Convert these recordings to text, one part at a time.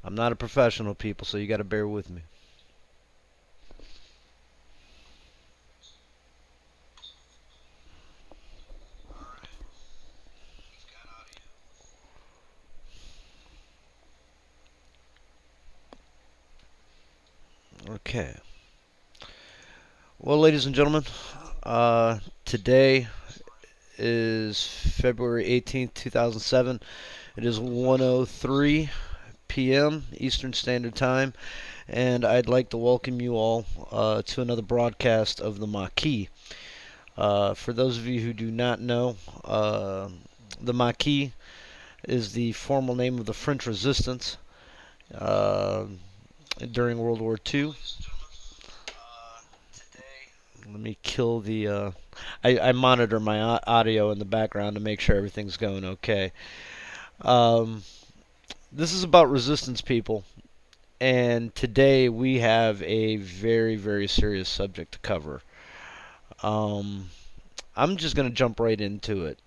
I'm not a professional, people, so you got to bear with me. Okay. Well, ladies and gentlemen, today is February 18th, 2007. It is 1:03 p.m. Eastern Standard Time, and I'd like to welcome you all to another broadcast of the Maquis. For those of you who do not know, the Maquis is the formal name of the French resistance uh, during World War II. Let me kill the. I monitor my audio in the background to make sure everything's going okay. Um, this is about resistance, people, and today we have a very, very serious subject to cover. Um, I'm just going to jump right into it.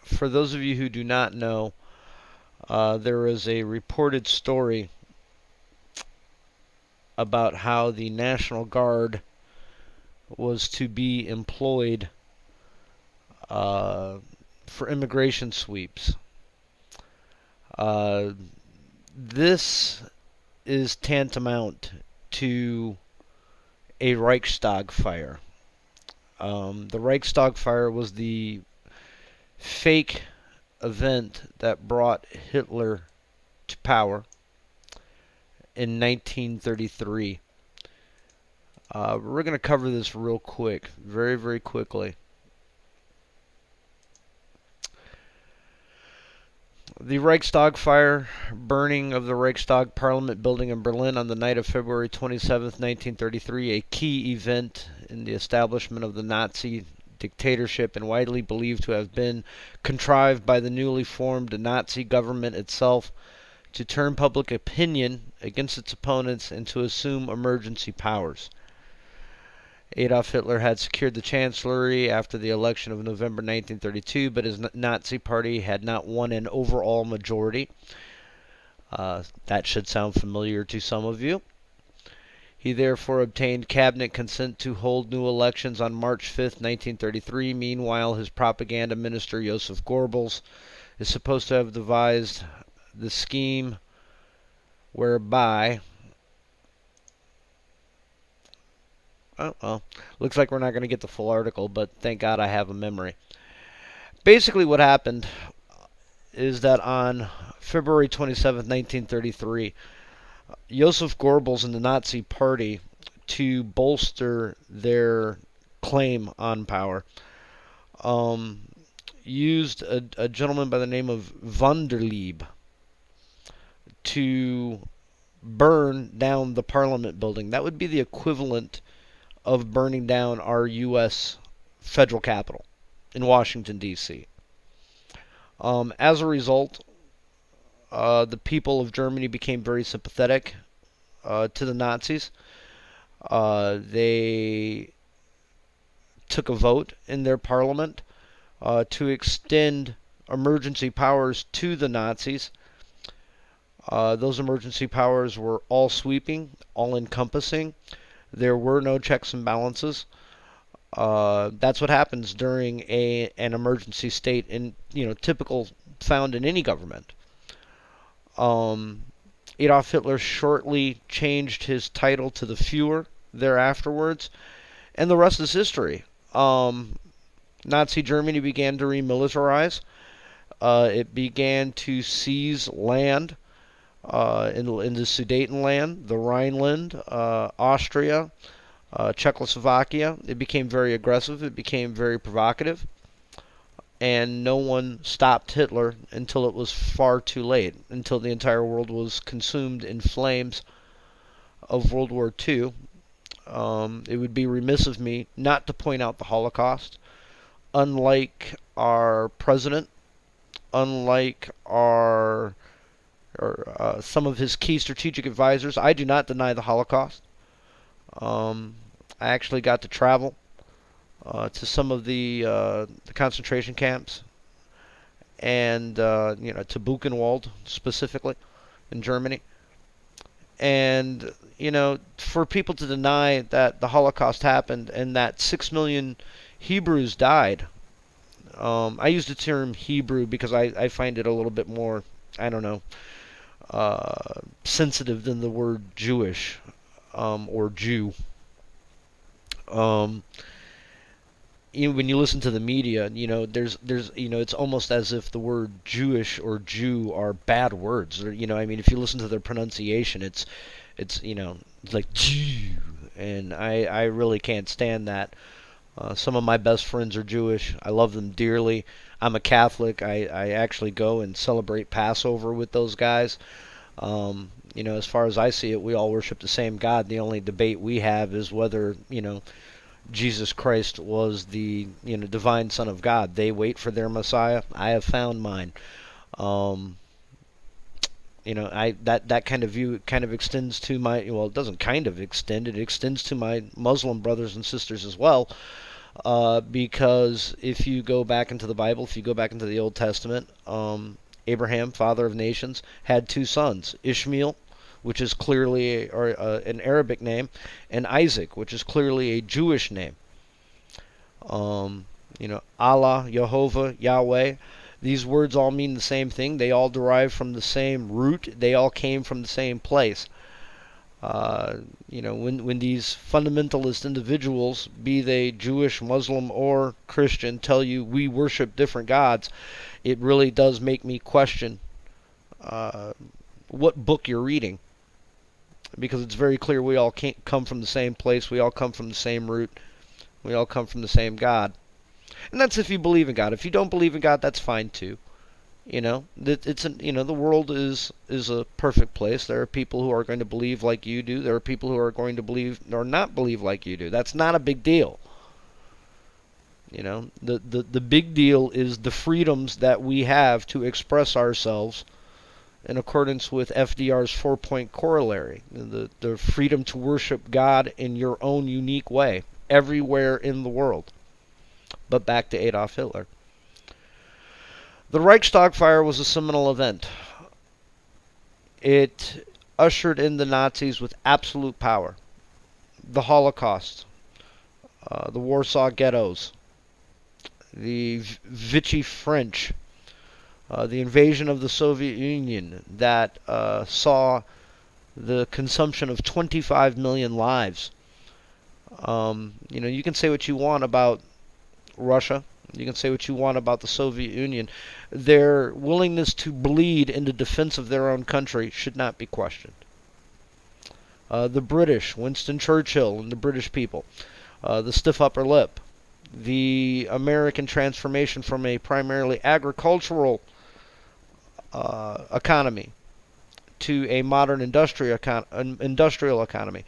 For those of you who do not know, there is a reported story about how the National Guard was to be employed uh, for immigration sweeps. Uh, this is tantamount to a Reichstag Fire. The Reichstag Fire was the fake event that brought Hitler to power in 1933. We're going to cover this real quick, very, very quickly. The Reichstag Fire, burning of the Reichstag Parliament building in Berlin on the night of February 27th, 1933, a key event in the establishment of the Nazi dictatorship and widely believed to have been contrived by the newly formed Nazi government itself to turn public opinion against its opponents and to assume emergency powers. Adolf Hitler had secured the chancellery after the election of November 1932, but his Nazi party had not won an overall majority. That should sound familiar to some of you. He therefore obtained cabinet consent to hold new elections on March 5th, 1933. Meanwhile, his propaganda minister, Joseph Goebbels, is supposed to have devised the scheme whereby... Oh, well, looks like we're not going to get the full article, but thank God I have a memory. Basically, what happened is that on February 27th, 1933, Joseph Goebbels and the Nazi Party, to bolster their claim on power, used a gentleman by the name of van der Leeb to burn down the Parliament building. That would be the equivalent of burning down our U.S. federal capital in Washington, D.C. As a result, the people of Germany became very sympathetic to the Nazis. They took a vote in their parliament to extend emergency powers to the Nazis. Those emergency powers were all-sweeping, all-encompassing. There were no checks and balances. That's what happens during an emergency state, in typical found in any government. Adolf Hitler shortly changed his title to the Führer thereafterwards, and the rest is history. Nazi Germany began to remilitarize. It began to seize land in the Sudetenland, the Rhineland, Austria, Czechoslovakia. It became very aggressive. It became very provocative. And no one stopped Hitler until it was far too late, until the entire world was consumed in flames of World War II. It would be remiss of me not to point out the Holocaust. Unlike our president, unlike some of his key strategic advisors, I do not deny the Holocaust. I actually got to travel to some of the concentration camps, and to Buchenwald specifically, in Germany. And, for people to deny that the Holocaust happened and that 6 million Hebrews died, I use the term Hebrew because I find it a little bit more, I don't know, sensitive than the word Jewish, or Jew. Um, when you listen to the media, there's, it's almost as if the word Jewish or Jew are bad words. Or, I mean, if you listen to their pronunciation, it's it's like Jew, and I really can't stand that. Some of my best friends are Jewish. I love them dearly. I'm a Catholic. I actually go and celebrate Passover with those guys. As far as I see it, we all worship the same God. The only debate we have is whether, Jesus Christ was the, divine Son of God. They wait for their Messiah. I have found mine. Um, that kind of view kind of extends to my, well, it doesn't kind of extend, it extends to my Muslim brothers and sisters as well. Because if you go back into the Bible, if you go back into the Old Testament, Abraham, father of nations, had two sons, Ishmael, which is clearly an Arabic name, and Isaac, which is clearly a Jewish name. Allah, Jehovah, Yahweh. These words all mean the same thing. They all derive from the same root. They all came from the same place. When these fundamentalist individuals, be they Jewish, Muslim, or Christian, tell you we worship different gods, it really does make me question what book you're reading. Because it's very clear we all can't come from the same place. We all come from the same root. We all come from the same God. And that's if you believe in God. If you don't believe in God, that's fine too. The world is a perfect place. There are people who are going to believe like you do. There are people who are going to believe or not believe like you do. That's not a big deal. The big deal is the freedoms that we have to express ourselves in accordance with FDR's 4-point corollary. The freedom to worship God in your own unique way, everywhere in the world. But back to Adolf Hitler. The Reichstag Fire was a seminal event. It ushered in the Nazis with absolute power. The Holocaust, the Warsaw ghettos, the Vichy French, the invasion of the Soviet Union that saw the consumption of 25 million lives. You can say what you want about Russia. You can say what you want about the Soviet Union. Their willingness to bleed in the defense of their own country should not be questioned. The British, Winston Churchill and the British people, the stiff upper lip, the American transformation from a primarily agricultural economy to a modern industrial economy.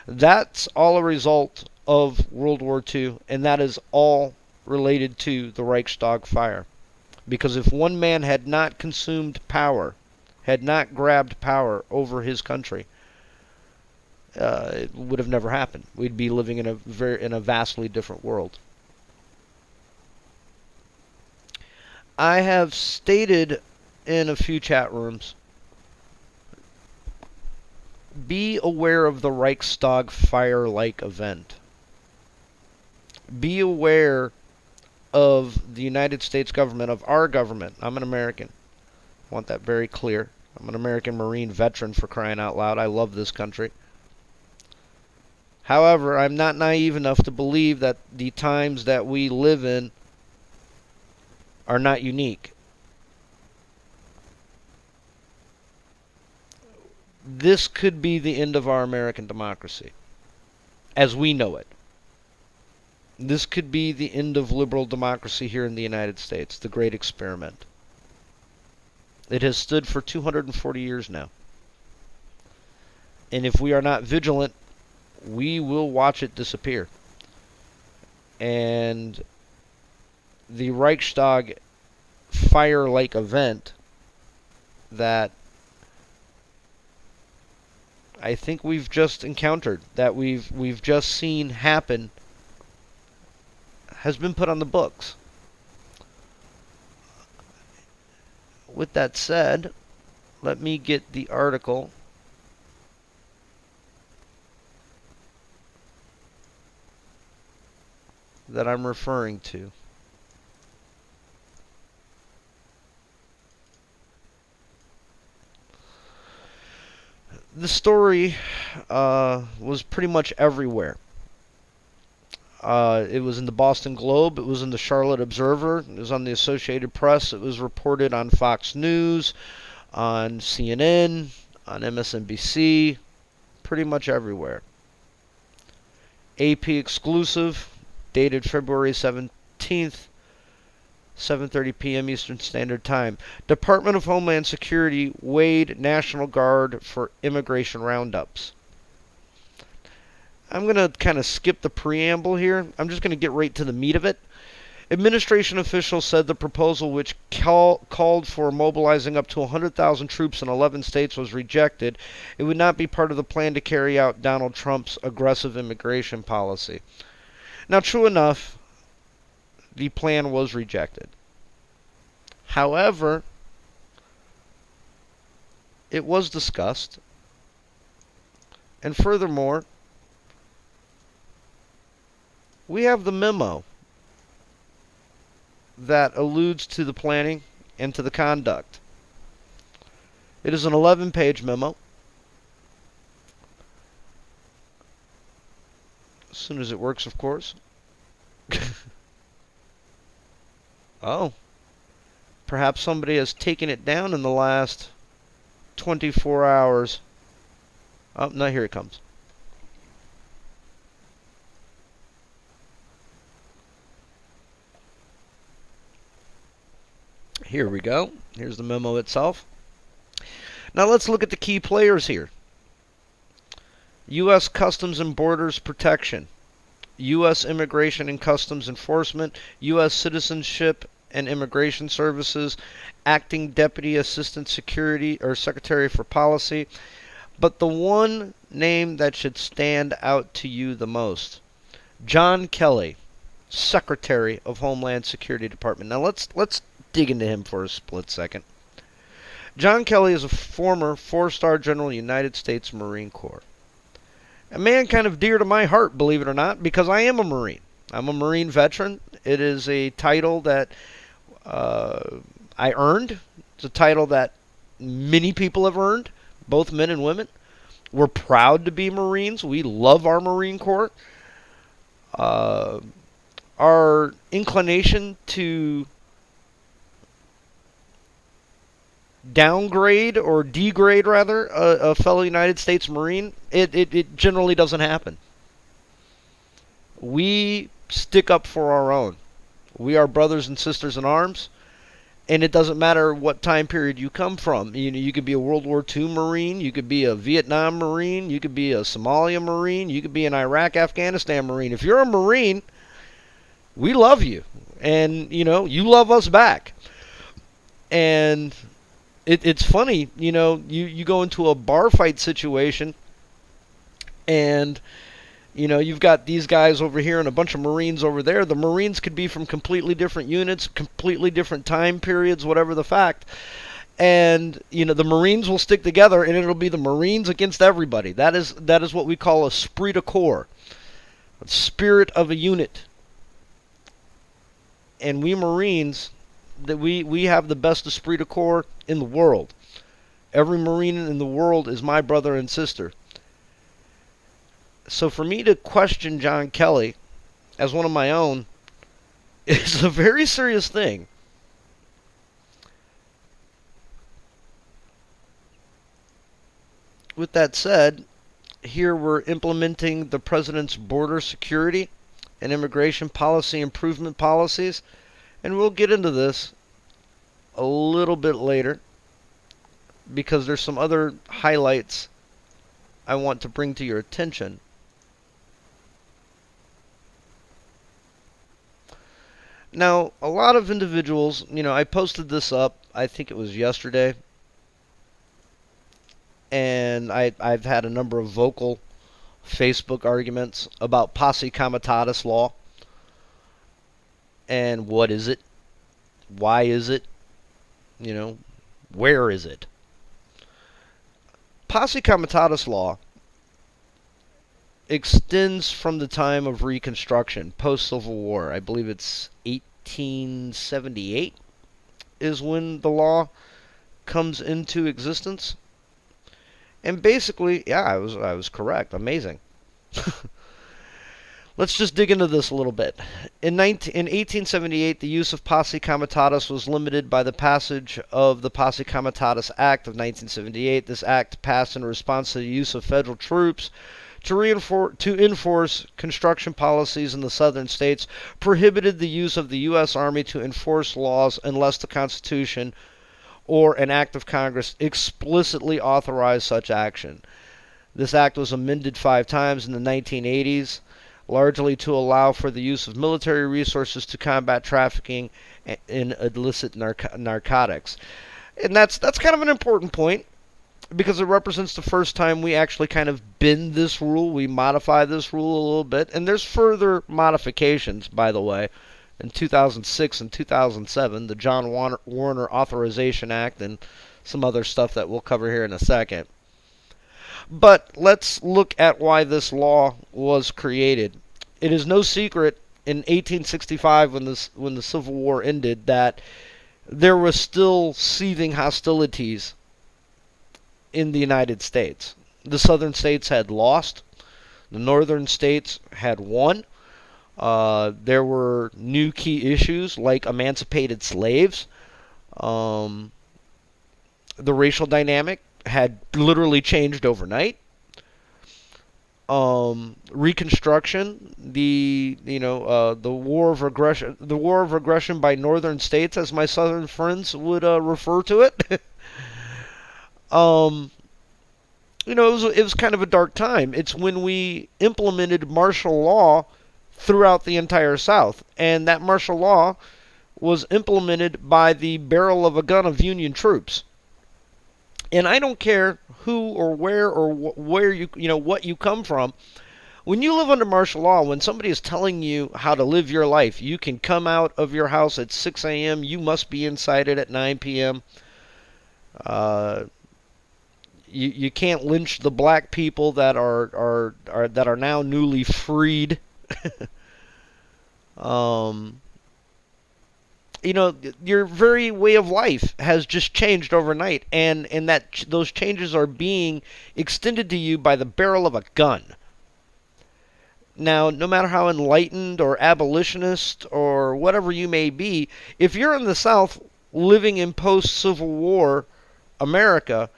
That's all a result of World War II, and that is all related to the Reichstag Fire. Because if one man had not consumed power, had not grabbed power over his country, it would have never happened. We'd be living in a vastly different world. I have stated in a few chat rooms, be aware of the Reichstag Fire-like event. Be aware of the United States government, of our government. I'm an American. I want that very clear. I'm an American Marine veteran, for crying out loud. I love this country. However, I'm not naive enough to believe that the times that we live in are not unique. This could be the end of our American democracy, as we know it. This could be the end of liberal democracy here in the United States, the great experiment. It has stood for 240 years now. And if we are not vigilant, we will watch it disappear. And the Reichstag fire-like event that I think we've just encountered, that we've just seen happen, has been put on the books. With that said, let me get the article that I'm referring to. The story was pretty much everywhere. It was in the Boston Globe. It was in the Charlotte Observer. It was on the Associated Press. It was reported on Fox News, on CNN, on MSNBC, pretty much everywhere. AP exclusive, dated February 17th, 7:30 p.m. Eastern Standard Time. Department of Homeland Security weighed National Guard for immigration roundups. I'm going to kind of skip the preamble here. I'm just going to get right to the meat of it. Administration officials said the proposal, which called for mobilizing up to 100,000 troops in 11 states, was rejected. It would not be part of the plan to carry out Donald Trump's aggressive immigration policy. Now, true enough, the plan was rejected. However, it was discussed. And furthermore, we have the memo that alludes to the planning and to the conduct. It is an 11-page memo. As soon as it works, of course. Oh. Perhaps somebody has taken it down in the last 24 hours. Oh, no, here it comes. Here we go. Here's the memo itself. Now let's look at the key players here. U.S. Customs and Borders Protection, U.S. Immigration and Customs Enforcement, U.S. Citizenship and Immigration Services, Acting Deputy Assistant Secretary for Policy. But the one name that should stand out to you the most, John Kelly, Secretary of Homeland Security Department. Now let's dig into him for a split second. John Kelly is a former 4-star General of the United States Marine Corps. A man kind of dear to my heart, believe it or not, because I am a Marine. I'm a Marine veteran. It is a title that I earned. It's a title that many people have earned, both men and women. We're proud to be Marines. We love our Marine Corps. Our inclination to downgrade or degrade, rather, a fellow United States Marine, it generally doesn't happen. We stick up for our own. We are brothers and sisters in arms, and it doesn't matter what time period you come from. You could be a World War II Marine, you could be a Vietnam Marine, you could be a Somalia Marine, you could be an Iraq, Afghanistan Marine. If you're a Marine, we love you, and you love us back. And it's funny, you go into a bar fight situation, and you've got these guys over here and a bunch of Marines over there. The Marines could be from completely different units, completely different time periods, whatever the fact. And the Marines will stick together, and it'll be the Marines against everybody. That is what we call esprit de corps, a spirit of a unit. And we Marines, that we have the best esprit de corps in the world. Every Marine in the world is my brother and sister. So for me to question John Kelly as one of my own is a very serious thing. With that said, here we're implementing the President's border security and immigration policy improvement policies, and we'll get into this a little bit later because there's some other highlights I want to bring to your attention. Now, a lot of individuals, I posted this up, I think it was yesterday, and I've had a number of vocal Facebook arguments about Posse Commitutus Law. And what is it? Why is it? Where is it? Posse Commitutus Law extends from the time of Reconstruction, post-Civil War. I believe it's 1878 is when the law comes into existence. And basically, yeah, I was correct. Amazing. Let's just dig into this a little bit. In 1878, the use of Posse Comitatus was limited by the passage of the Posse Comitatus Act of 1978. This act passed in response to the use of federal troops to enforce construction policies in the southern states, prohibited the use of the U.S. Army to enforce laws unless the Constitution or an act of Congress explicitly authorized such action. This act was amended 5 times in the 1980s, largely to allow for the use of military resources to combat trafficking in illicit narcotics. And that's kind of an important point, because it represents the first time we actually kind of bend this rule. We modify this rule a little bit. And there's further modifications, by the way, in 2006 and 2007, the John Warner Authorization Act and some other stuff that we'll cover here in a second. But let's look at why this law was created. It is no secret in 1865, when the Civil War ended, that there was still seething hostilities in the United States. The southern states had lost. The northern states had won. There were new key issues like emancipated slaves. The racial dynamic had literally changed overnight. Reconstruction, the war of aggression by northern states, as my southern friends would refer to it. It was kind of a dark time. It's when we implemented martial law throughout the entire South, and that martial law was implemented by the barrel of a gun of Union troops. And I don't care who or where what you come from. When you live under martial law, when somebody is telling you how to live your life, you can come out of your house at 6 a.m. You must be inside it at 9 p.m. You can't lynch the black people that are now newly freed. Your very way of life has just changed overnight, and that those changes are being extended to you by the barrel of a gun. Now, no matter how enlightened or abolitionist or whatever you may be, if you're in the South living in post-Civil War America,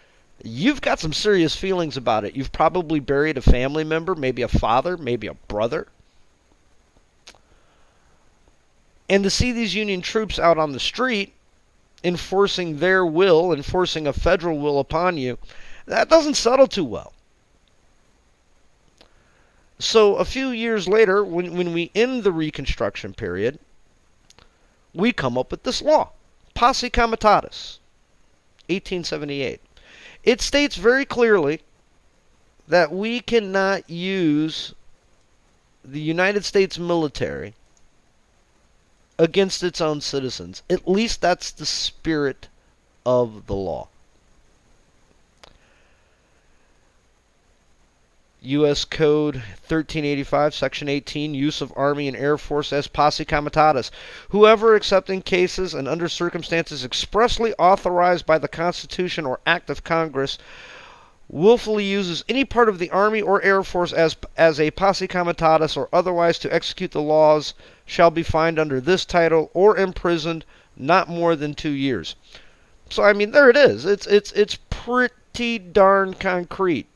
you've got some serious feelings about it. You've probably buried a family member, maybe a father, maybe a brother. And to see these Union troops out on the street enforcing their will, enforcing a federal will upon you, that doesn't settle too well. So a few years later, when we end the Reconstruction period, we come up with this law, Posse Comitatus, 1878. It states very clearly that we cannot use the United States military against its own citizens. At least that's the spirit of the law. U.S. Code 1385, Section 18, use of Army and Air Force as Posse Comitatus. Whoever, except in cases and under circumstances expressly authorized by the Constitution or Act of Congress, willfully uses any part of the Army or Air Force as a Posse Comitatus or otherwise to execute the laws shall be fined under this title or imprisoned not more than 2 years. So, I mean, there it is. It's pretty darn concrete.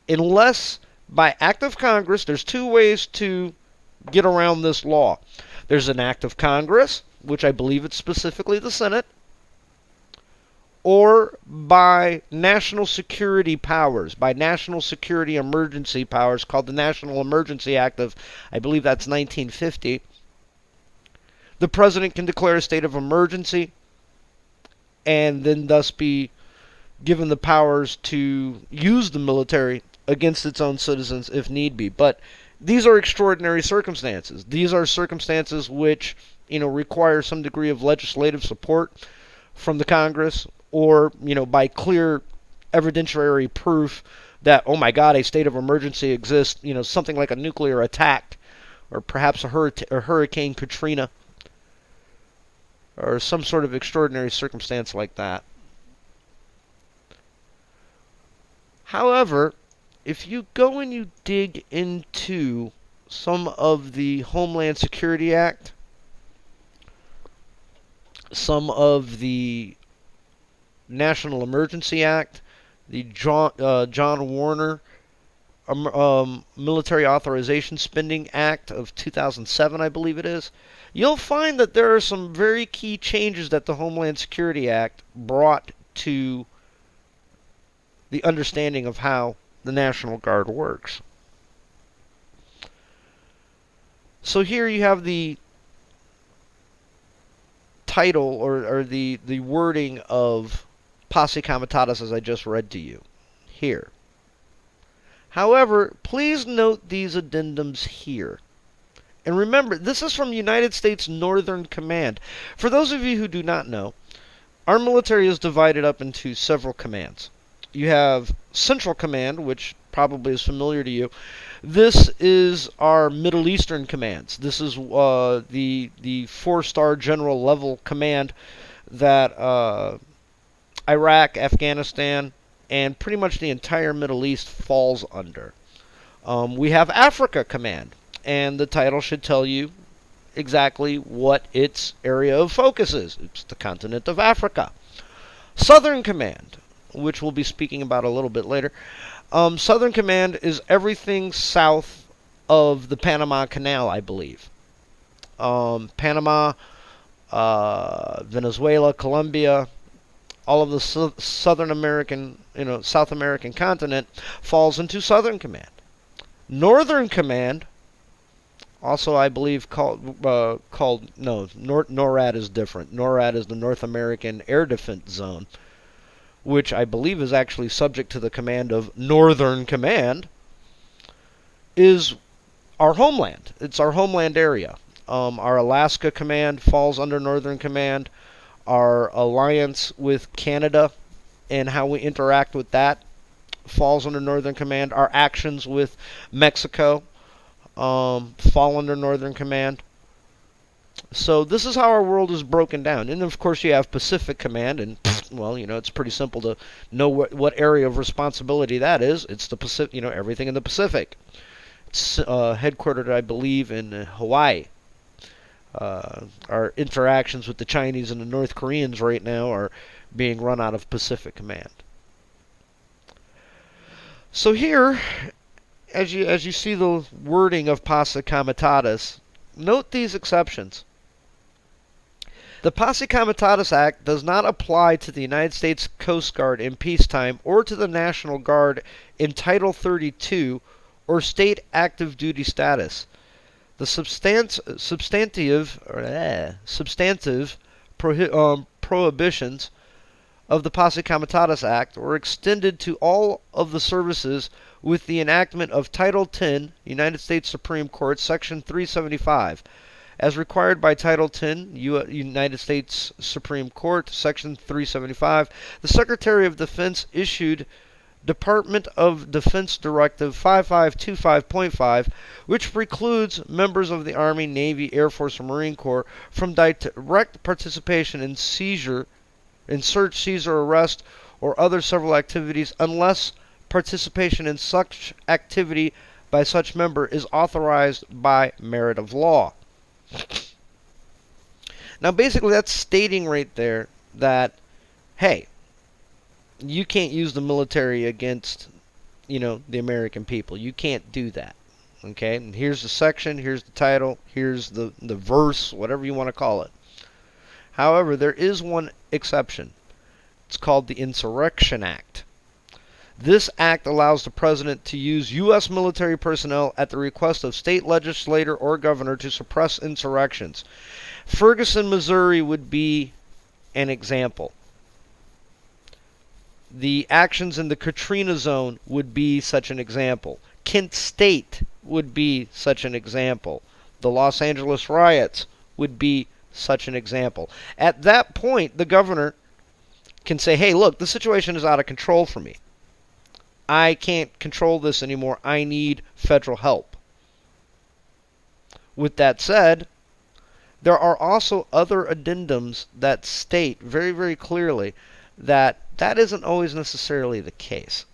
Unless by act of Congress, there's 2 ways to get around this law. There's an act of Congress, which I believe it's specifically the Senate, or by national security powers, by national security emergency powers called the National Emergency Act of, I believe that's 1950. The president can declare a state of emergency and then thus be given the powers to use the military against its own citizens if need be. But these are extraordinary circumstances. These are circumstances which, require some degree of legislative support from the Congress, or, by clear evidentiary proof that, oh my God, a state of emergency exists, something like a nuclear attack, or perhaps a Hurricane Katrina, or some sort of extraordinary circumstance like that. However, if you go and you dig into some of the Homeland Security Act, some of the National Emergency Act, the John Warner Military Authorization Spending Act of 2007, I believe it is, you'll find that there are some very key changes that the Homeland Security Act brought to the understanding of how the National Guard works. So here you have the title or the wording of Posse Comitatus as I just read to you here. However, please note these addendums here. And remember, this is from United States Northern Command. For those of you who do not know, our military is divided up into several commands. You have Central Command, which probably is familiar to you. This is our Middle Eastern commands. This is the 4-star general level command that Iraq, Afghanistan, and pretty much the entire Middle East falls under. We have Africa Command, and the title should tell you exactly what its area of focus is. It's the continent of Africa. Southern Command, which we'll be speaking about a little bit later. Southern Command is everything south of the Panama Canal, I believe. Panama, Venezuela, Colombia, all of the Southern American, South American continent falls into Southern Command. Northern Command, also I believe NORAD is different. NORAD is the North American Air Defense Zone, which I believe is actually subject to the command of Northern Command, is our homeland. It's our homeland area. Our Alaska Command falls under Northern Command. Our alliance with Canada and how we interact with that falls under Northern Command. Our actions with Mexico fall under Northern Command. So this is how our world is broken down. And of course you have Pacific Command, and well, it's pretty simple to know what area of responsibility that is. It's the Pacific, everything in the Pacific. It's headquartered, I believe, in Hawaii. Our interactions with the Chinese and the North Koreans right now are being run out of Pacific Command. So here, as you see the wording of Posse Comitatus, note these exceptions. The Posse Comitatus Act does not apply to the United States Coast Guard in peacetime or to the National Guard in Title 32 or state active duty status. The substantive prohibitions of the Posse Comitatus Act were extended to all of the services with the enactment of Title 10, United States Supreme Court, Section 375. As required by Title 10, United States Supreme Court, Section 375, the Secretary of Defense issued Department of Defense Directive 5525.5, which precludes members of the Army, Navy, Air Force, and Marine Corps from direct participation in search, seizure, arrest, or other several activities unless participation in such activity by such member is authorized by merit of law. Now basically that's stating right there that, hey, you can't use the military against, the American people. You can't do that. Okay? And here's the section, here's the title, here's the verse, whatever you want to call it. However, there is one exception. It's called the Insurrection Act. This act allows the president to use U.S. military personnel at the request of state legislator or governor to suppress insurrections. Ferguson, Missouri would be an example. The actions in the Katrina zone would be such an example. Kent State would be such an example. The Los Angeles riots would be such an example. At that point, the governor can say, hey, look, the situation is out of control for me. I can't control this anymore. I need federal help. With that said, there are also other addendums that state very, very clearly that that isn't always necessarily the case.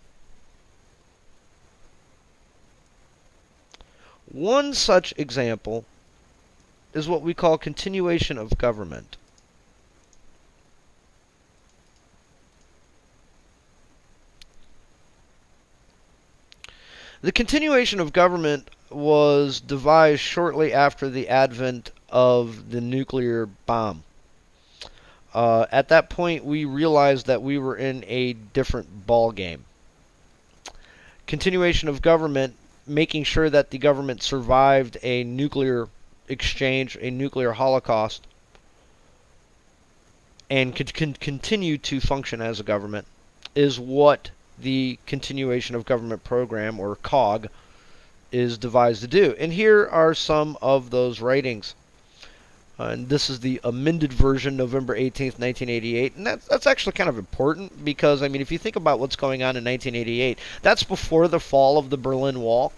One such example is what we call continuation of government. The continuation of government was devised shortly after the advent of the nuclear bomb. At that point, we realized that we were in a different ball game. Continuation of government, making sure that the government survived a nuclear exchange, a nuclear holocaust, and could continue to function as a government, is what the continuation of government program, or COG, is devised to do. And here are some of those writings. And this is the amended version, November 18th, 1988. And that's actually kind of important because, I mean, if you think about what's going on in 1988, that's before the fall of the Berlin Wall.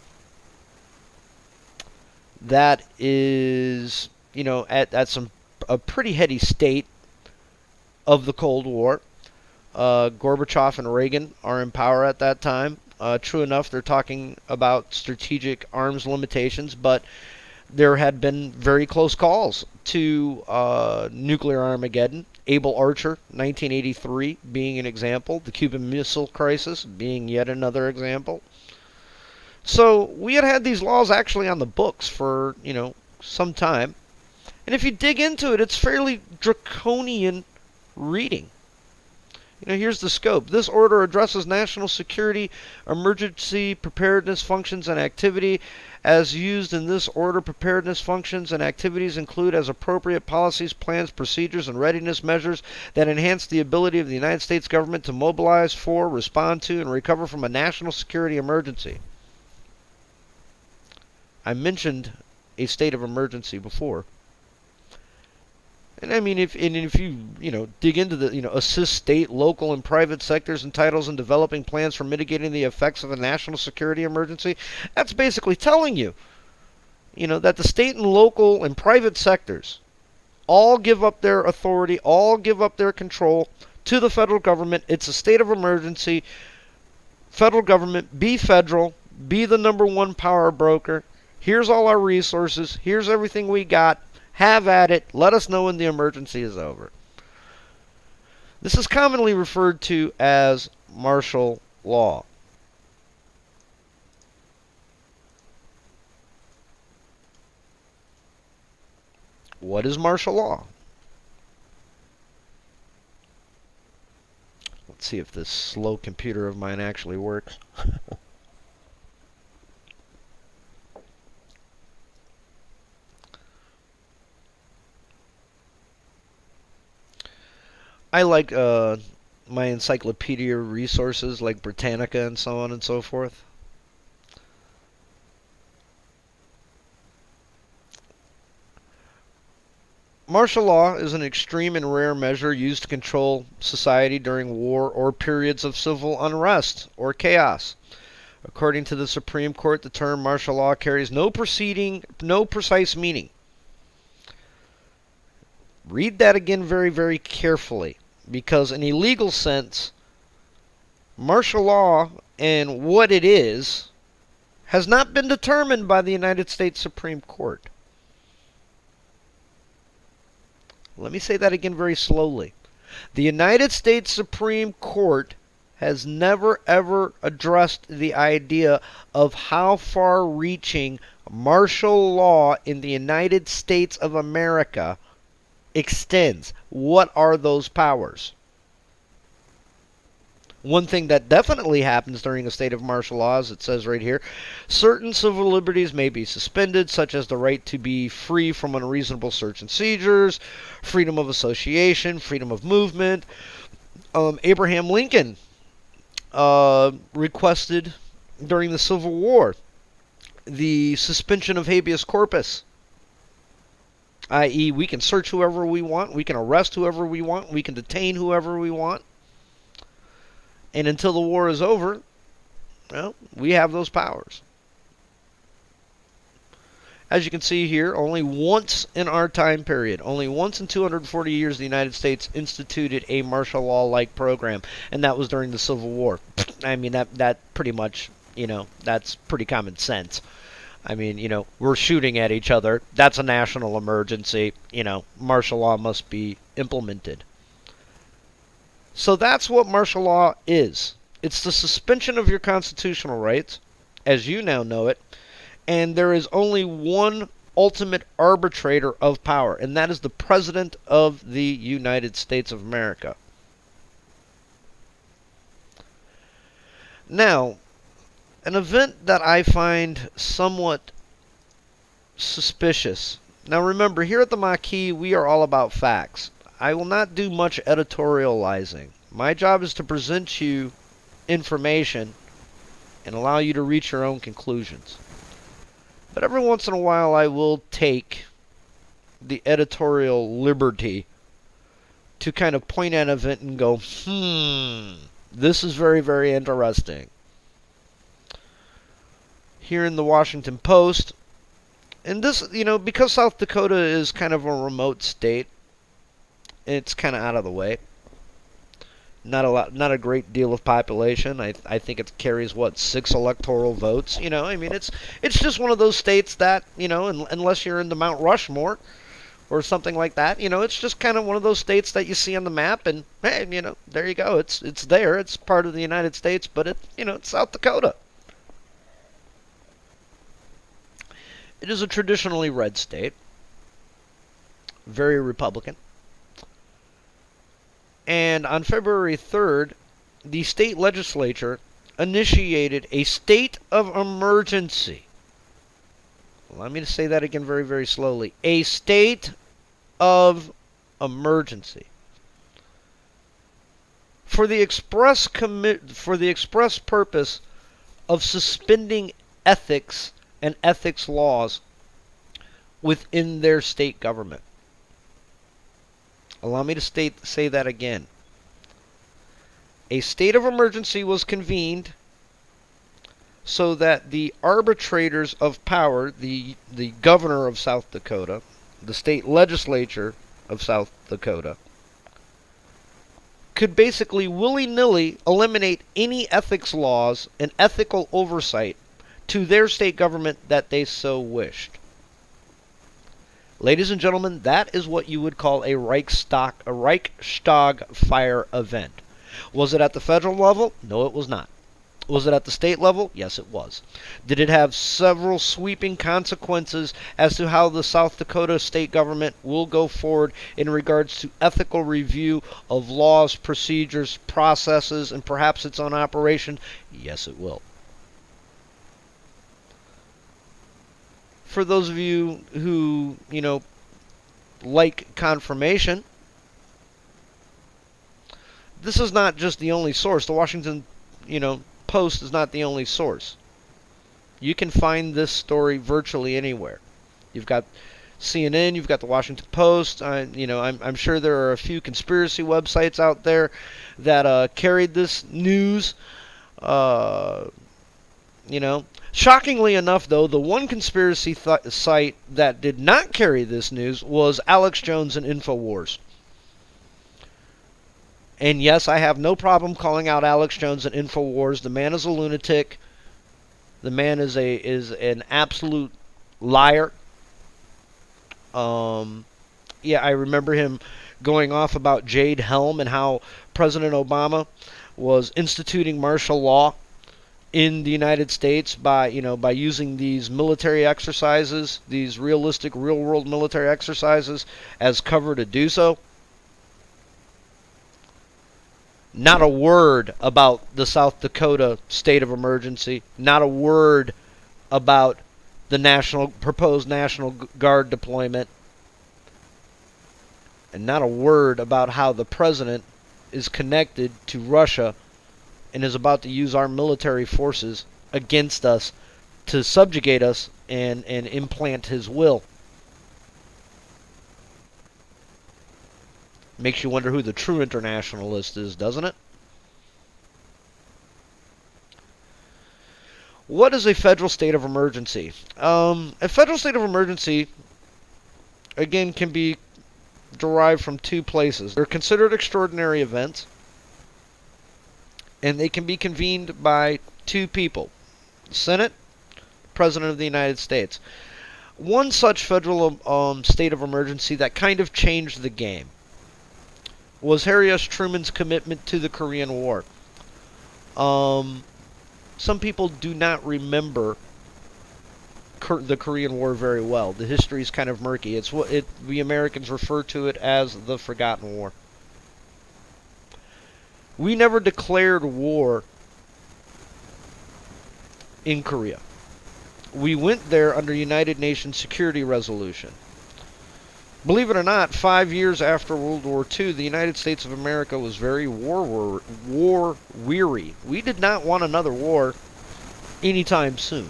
That is, you know, at a pretty heady state of the Cold War. Gorbachev and Reagan are in power at that time. True enough, they're talking about strategic arms limitations, but there had been very close calls to nuclear Armageddon. Able Archer, 1983, being an example. The Cuban Missile Crisis being yet another example. So we had these laws actually on the books for, you know, some time. And if you dig into it, it's fairly draconian reading. You know, here's the scope. This order addresses national security, emergency preparedness functions and activity. As used in this order, preparedness functions and activities include as appropriate policies, plans, procedures, and readiness measures that enhance the ability of the United States government to mobilize for, respond to, and recover from a national security emergency. I mentioned a state of emergency before. And I mean, if you dig into the, assist state, local, and private sectors and titles in developing plans for mitigating the effects of a national security emergency, that's basically telling you, that the state and local and private sectors all give up their authority, all give up their control to the federal government. It's a state of emergency. Federal government, be federal, be the number one power broker. Here's all our resources. Here's everything we got. Have at it. Let us know when the emergency is over. This is commonly referred to as martial law. What is martial law? Let's see if this slow computer of mine actually works. I like my encyclopedia resources like Britannica and so on and so forth. Martial law is an extreme and rare measure used to control society during war or periods of civil unrest or chaos. According to the Supreme Court, the term martial law carries no precise meaning. Read that again very, very carefully, because in a legal sense, martial law and what it is has not been determined by the United States Supreme Court. Let me say that again very slowly. The United States Supreme Court has never ever addressed the idea of how far-reaching martial law in the United States of America extends. What are those powers? One thing that definitely happens during a state of martial law, as it says right here, certain civil liberties may be suspended, such as the right to be free from unreasonable search and seizures, freedom of association, freedom of movement. Abraham Lincoln requested during the Civil War the suspension of habeas corpus, i.e., we can search whoever we want, we can arrest whoever we want, we can detain whoever we want. And until the war is over, well, we have those powers. As you can see here, only once in our time period, only once in 240 years, the United States instituted a martial law-like program, and that was during the Civil War. I mean, that pretty much, that's pretty common sense. I mean, we're shooting at each other. That's a national emergency. Martial law must be implemented. So that's what martial law is. It's the suspension of your constitutional rights, as you now know it, and there is only one ultimate arbitrator of power, and that is the President of the United States of America. Now, an event that I find somewhat suspicious. Now remember, here at the Maquis, we are all about facts. I will not do much editorializing. My job is to present you information and allow you to reach your own conclusions. But every once in a while, I will take the editorial liberty to kind of point at an event and go, this is very, very interesting. Here in the Washington Post, and this, because South Dakota is kind of a remote state, it's kind of out of the way. Not a great deal of population. I think it carries 6 electoral votes. I mean, it's just one of those states that, unless you're in the Mount Rushmore or something like that, it's just kind of one of those states that you see on the map, and hey, there you go. It's there. It's part of the United States, but it's South Dakota. It is a traditionally red state, very Republican. And on February 3rd, the state legislature initiated a state of emergency. Allow me to say that again very, very slowly. A state of emergency. For the express purpose of suspending ethics and ethics laws within their state government. Allow me to say that again. A state of emergency was convened so that the arbitrators of power, the governor of South Dakota, the state legislature of South Dakota, could basically willy-nilly eliminate any ethics laws and ethical oversight to their state government that they so wished. Ladies and gentlemen, that is what you would call a Reichstag Fire event. Was it at the federal level? No, it was not. Was it at the state level? Yes, it was. Did it have several sweeping consequences as to how the South Dakota state government will go forward in regards to ethical review of laws, procedures, processes, and perhaps its own operation? Yes, it will. For those of you who, like confirmation, this is not just the only source. The Washington, Post is not the only source. You can find this story virtually anywhere. You've got CNN, you've got the Washington Post. I'm sure there are a few conspiracy websites out there that carried this news. Shockingly enough, though, the one conspiracy site that did not carry this news was Alex Jones and InfoWars. And yes, I have no problem calling out Alex Jones and InfoWars. The man is a lunatic. The man is an absolute liar. I remember him going off about Jade Helm and how President Obama was instituting martial law in the United States by using these military exercises, these realistic real-world military exercises as cover to do so. Not a word about the South Dakota state of emergency. Not a word about the proposed National Guard deployment. And not a word about how the president is connected to Russia and is about to use our military forces against us to subjugate us and implant his will. Makes you wonder who the true internationalist is, doesn't it? What is a federal state of emergency? A federal state of emergency, again, can be derived from two places. They're considered extraordinary events, and they can be convened by two people: the Senate, President of the United States. One such federal state of emergency that kind of changed the game was Harry S. Truman's commitment to the Korean War. Some people do not remember the Korean War very well. The history is kind of murky. It's what we Americans refer to it as the Forgotten War. We never declared war in Korea. We went there under United Nations Security Resolution. Believe it or not, 5 years after World War II, the United States of America was very war weary. We did not want another war anytime soon.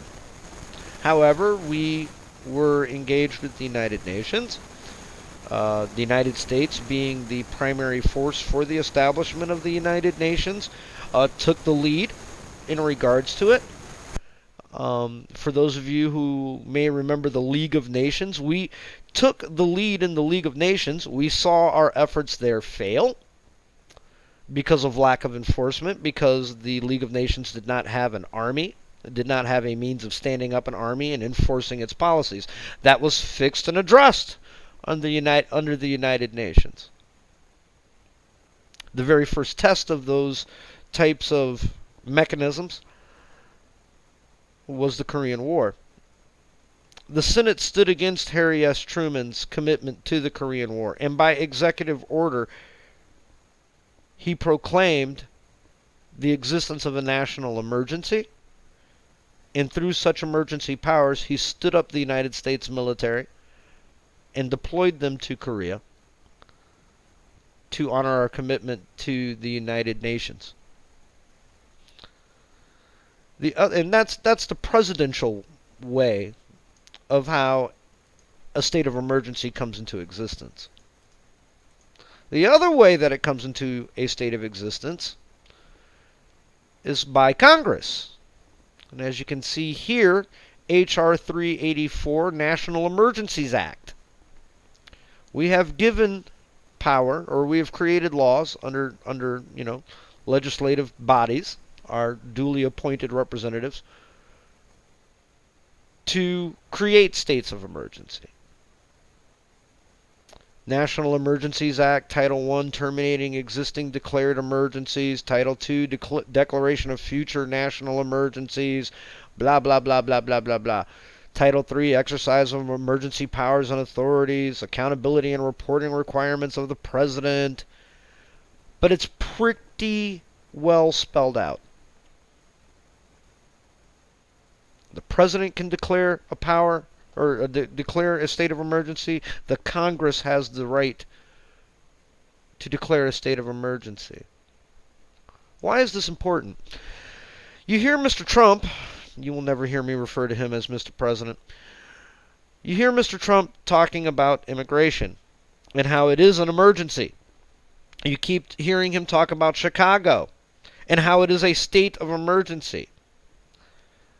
However, we were engaged with the United Nations, the United States being the primary force for the establishment of the United Nations, took the lead in regards to it. For those of you who may remember the League of Nations, we took the lead in the League of Nations. We saw our efforts there fail because of lack of enforcement, because the League of Nations did not have an army, did not have a means of standing up an army and enforcing its policies. That was fixed and addressed under the United Nations. The very first test of those types of mechanisms was the Korean War. The Senate stood against Harry S. Truman's commitment to the Korean War, and by executive order, he proclaimed the existence of a national emergency, and through such emergency powers, he stood up the United States military and deployed them to Korea to honor our commitment to the United Nations. And that's the presidential way of how a state of emergency comes into existence. The other way that it comes into a state of existence is by Congress. And as you can see here, H.R. 384, National Emergencies Act. We have given power, or we have created laws under legislative bodies, our duly appointed representatives, to create states of emergency. National Emergencies Act, Title I, terminating existing declared emergencies, Title II, declaration of future national emergencies, blah, blah, blah, blah, blah, blah, blah. Title III, exercise of emergency powers and authorities, accountability and reporting requirements of the President. But it's pretty well spelled out. The President can declare a power, or declare a state of emergency. The Congress has the right to declare a state of emergency. Why is this important? You hear Mr. Trump, you will never hear me refer to him as Mr. President. You hear Mr. Trump talking about immigration and how it is an emergency. You keep hearing him talk about Chicago and how it is a state of emergency.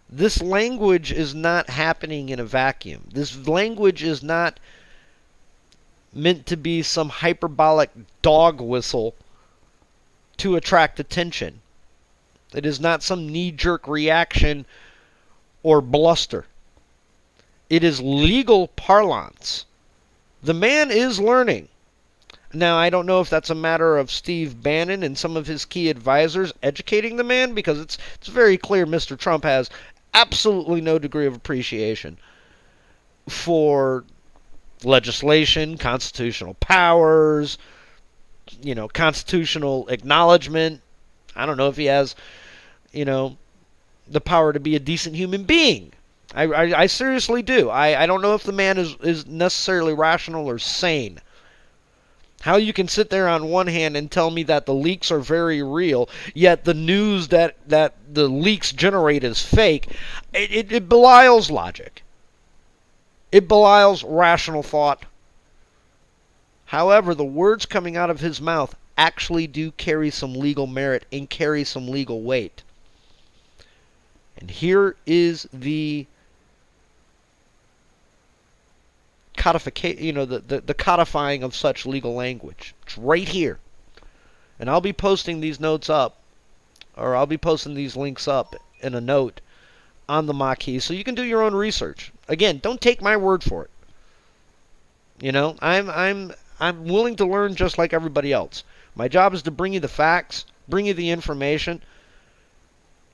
This language is not happening in a vacuum. This language is not meant to be some hyperbolic dog whistle to attract attention. It is not some knee-jerk reaction or bluster. It is legal parlance. The man is learning. Now, I don't know if that's a matter of Steve Bannon and some of his key advisors educating the man, because it's very clear Mr. Trump has absolutely no degree of appreciation for legislation, constitutional powers, constitutional acknowledgement. I don't know if he has, the power to be a decent human being. I seriously do. I don't know if the man is necessarily rational or sane. How you can sit there on one hand and tell me that the leaks are very real, yet the news that the leaks generate is fake, it belies logic. It belies rational thought. However, the words coming out of his mouth actually do carry some legal merit and carry some legal weight. And here is the codification, the codifying of such legal language. It's right here. And I'll be posting these notes up, or I'll be posting these links up in a note on the Maquis, so you can do your own research. Again, don't take my word for it. I'm willing to learn just like everybody else. My job is to bring you the facts, bring you the information,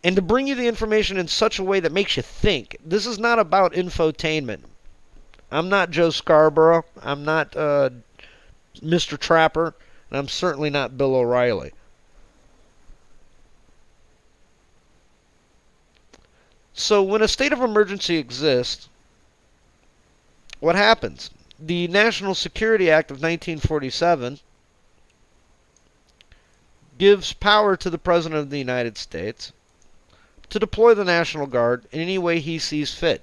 and to bring you the information in such a way that makes you think. This is not about infotainment. I'm not Joe Scarborough. I'm not Mr. Trapper. And I'm certainly not Bill O'Reilly. So when a state of emergency exists, what happens? The National Security Act of 1947 gives power to the President of the United States to deploy the National Guard in any way he sees fit.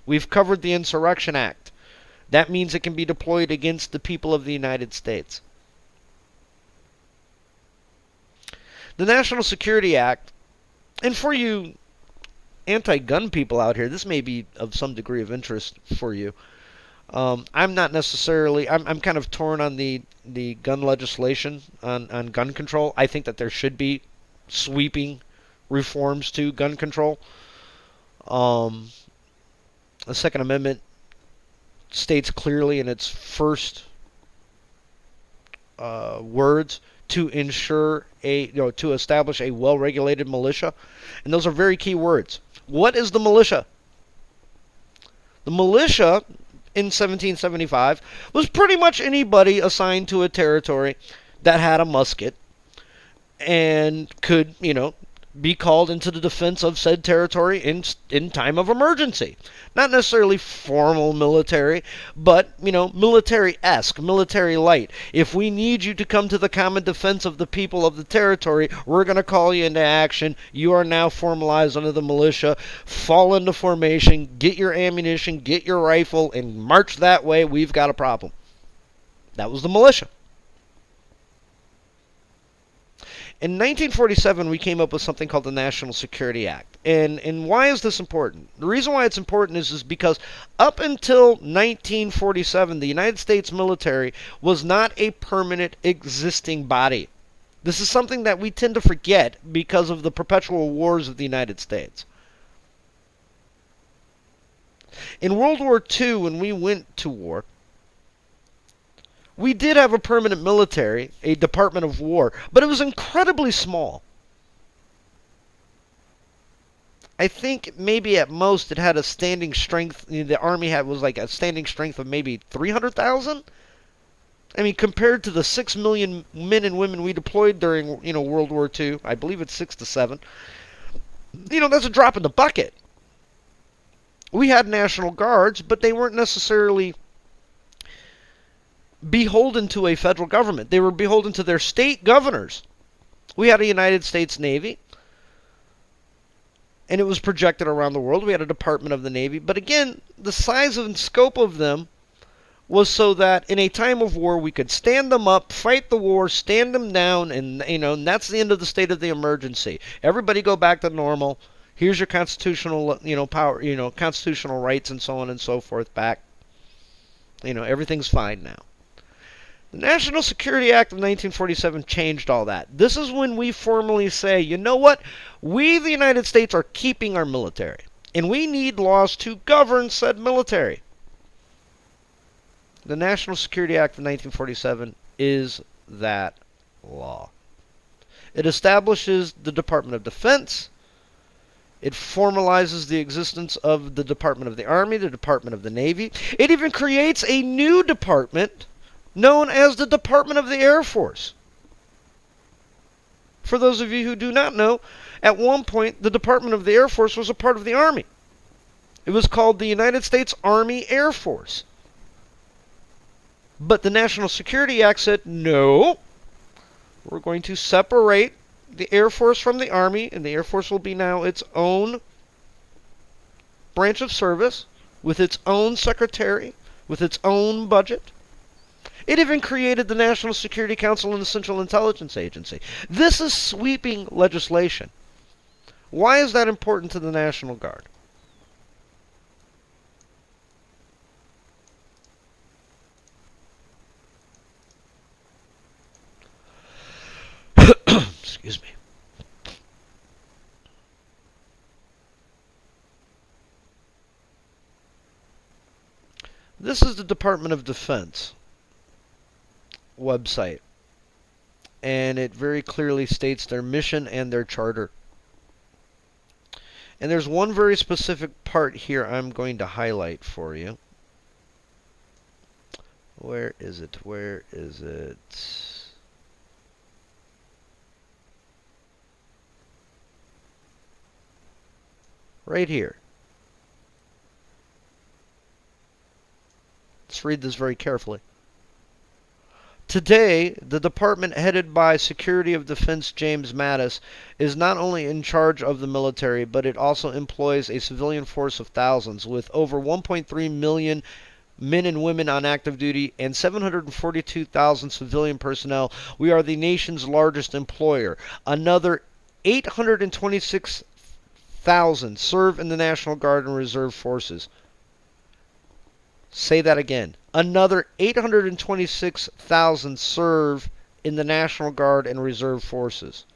We've covered the Insurrection Act. That means it can be deployed against the people of the United States. The National Security Act, and for you anti-gun people out here, this may be of some degree of interest for you. I'm not necessarily, I'm kind of torn on the gun legislation on gun control. I think that there should be sweeping reforms to gun control. The Second Amendment states clearly in its first words to ensure to establish a well-regulated militia, and those are very key words. What is the militia? The militia in 1775 was pretty much anybody assigned to a territory that had a musket and could, be called into the defense of said territory in time of emergency. Not necessarily formal military, but, military-esque, military light. If we need you to come to the common defense of the people of the territory, we're going to call you into action. You are now formalized under the militia. Fall into formation, get your ammunition, get your rifle, and march that way. We've got a problem. That was the militia. In 1947, we came up with something called the National Security Act. And why is this important? The reason why it's important is because up until 1947, the United States military was not a permanent existing body. This is something that we tend to forget because of the perpetual wars of the United States. In World War II, when we went to war, we did have a permanent military, a Department of War, but it was incredibly small. I think maybe at most it had a standing strength, the Army was like a standing strength of maybe 300,000. I mean, compared to the 6 million men and women we deployed during, World War II, I believe it's 6 to 7. That's a drop in the bucket. We had National Guards, but they weren't necessarily beholden to a federal government. They were beholden to their state governors. We had a United States Navy, and it was projected around the world. We had a Department of the Navy. But again, the size and scope of them was so that in a time of war, we could stand them up, fight the war, stand them down, and, and that's the end of the state of the emergency. Everybody go back to normal. Here's your constitutional, power, constitutional rights and so on and so forth back. Everything's fine now. The National Security Act of 1947 changed all that. This is when we formally say, you know what? We, the United States, are keeping our military. And we need laws to govern said military. The National Security Act of 1947 is that law. It establishes the Department of Defense. It formalizes the existence of the Department of the Army, the Department of the Navy. It even creates a new department known as the Department of the Air Force. For those of you who do not know, at one point the Department of the Air Force was a part of the Army. It was called the United States Army Air Force. But the National Security Act said, no, we're going to separate the Air Force from the Army, and the Air Force will be now its own branch of service, with its own secretary, with its own budget. It even created the National Security Council and the Central Intelligence Agency. This is sweeping legislation. Why is that important to the National Guard? Excuse me. This is the Department of Defense website, and it very clearly states their mission and their charter. And there's one very specific part here I'm going to highlight for you. Where is it? Where is it? Right here. Let's read this very carefully. Today, the department headed by Secretary of Defense James Mattis is not only in charge of the military, but it also employs a civilian force of thousands, with over 1.3 million men and women on active duty and 742,000 civilian personnel. We are the nation's largest employer. Another 826,000 serve in the National Guard and Reserve Forces. Say that again. Another 826,000 serve in the National Guard and Reserve Forces.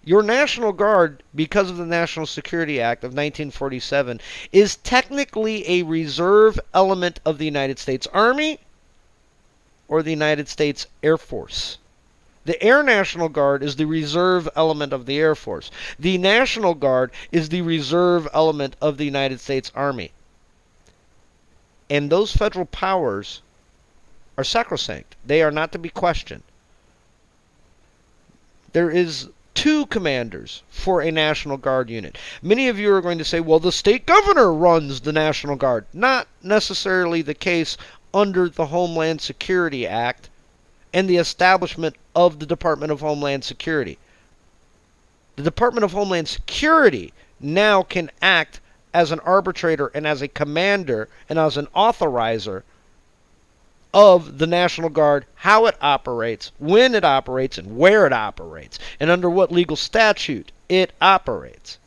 Your National Guard, because of the National Security Act of 1947, is technically a reserve element of the United States Army or the United States Air Force. The Air National Guard is the reserve element of the Air Force. The National Guard is the reserve element of the United States Army. And those federal powers are sacrosanct. They are not to be questioned. There is 2 commanders for a National Guard unit. Many of you are going to say, well, the state governor runs the National Guard. Not necessarily the case under the Homeland Security Act and the establishment of the Department of Homeland Security. The Department of Homeland Security now can act as an arbitrator and as a commander and as an authorizer of the National Guard, how it operates, when it operates, and where it operates, and under what legal statute it operates.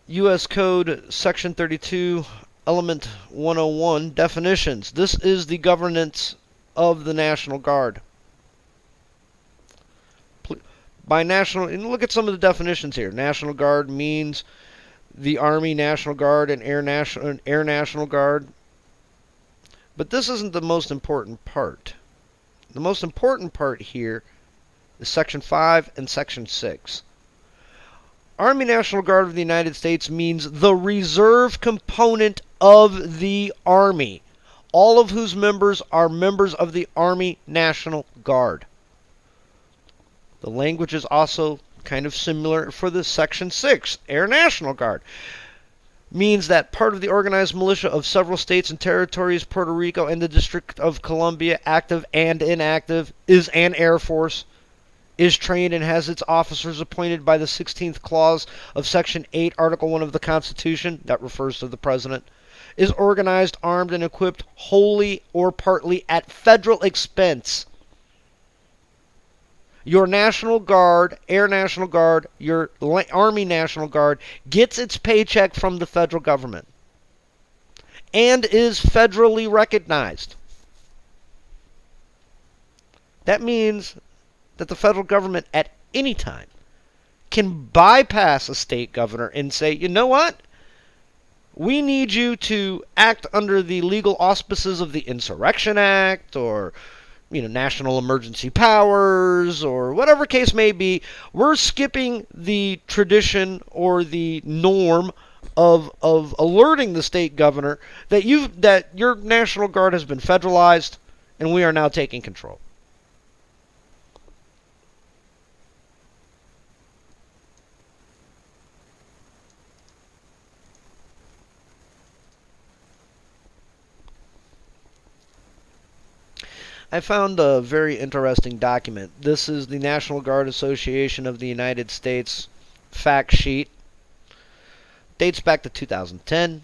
U.S. Code Section 32, Element 101, Definitions. This is the governance of the National Guard. By national, and look at some of the definitions here. National Guard means the Army National Guard and Air National Guard. But this isn't the most important part. The most important part here is Section 5 and Section 6. Army National Guard of the United States means the reserve component of the Army, all of whose members are members of the Army National Guard. The language is also kind of similar for the Section 6, Air National Guard. Means that part of the organized militia of several states and territories, Puerto Rico and the District of Columbia, active and inactive, is an Air Force, is trained and has its officers appointed by the 16th Clause of Section 8, Article 1 of the Constitution, that refers to the President, is organized, armed, and equipped wholly or partly at federal expense. Your National Guard, Air National Guard, your Army National Guard gets its paycheck from the federal government and is federally recognized. That means that the federal government at any time can bypass a state governor and say, you know what? We need you to act under the legal auspices of the Insurrection Act or national emergency powers or whatever case may be. We're skipping the tradition or the norm of alerting the state governor that your National Guard has been federalized and we are now taking control. I found a very interesting document. This is the National Guard Association of the United States fact sheet. Dates back to 2010.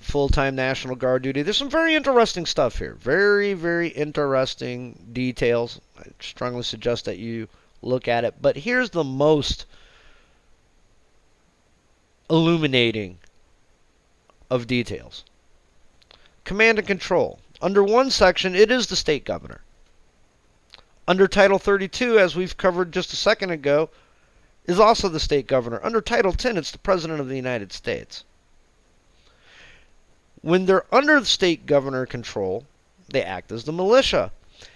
Full-time National Guard duty. There's some very interesting stuff here. Very, very interesting details. I strongly suggest that you look at it. But here's the most illuminating of details. Command and control. Under one section, it is the state governor. Under Title 32, as we've covered just a second ago, is also the state governor. Under Title 10, it's the President of the United States. When they're under the state governor control, they act as the militia.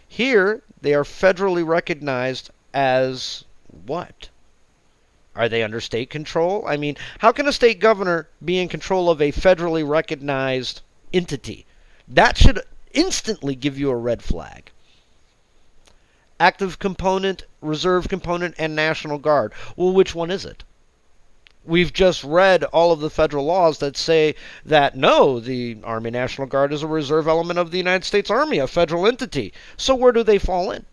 Here, they are federally recognized as what? Are they under state control? I mean, how can a state governor be in control of a federally recognized entity? That should instantly give you a red flag. Active component, reserve component, and National Guard. Well, which one is it? We've just read all of the federal laws that say that, no, the Army National Guard is a reserve element of the United States Army, a federal entity. So where do they fall in?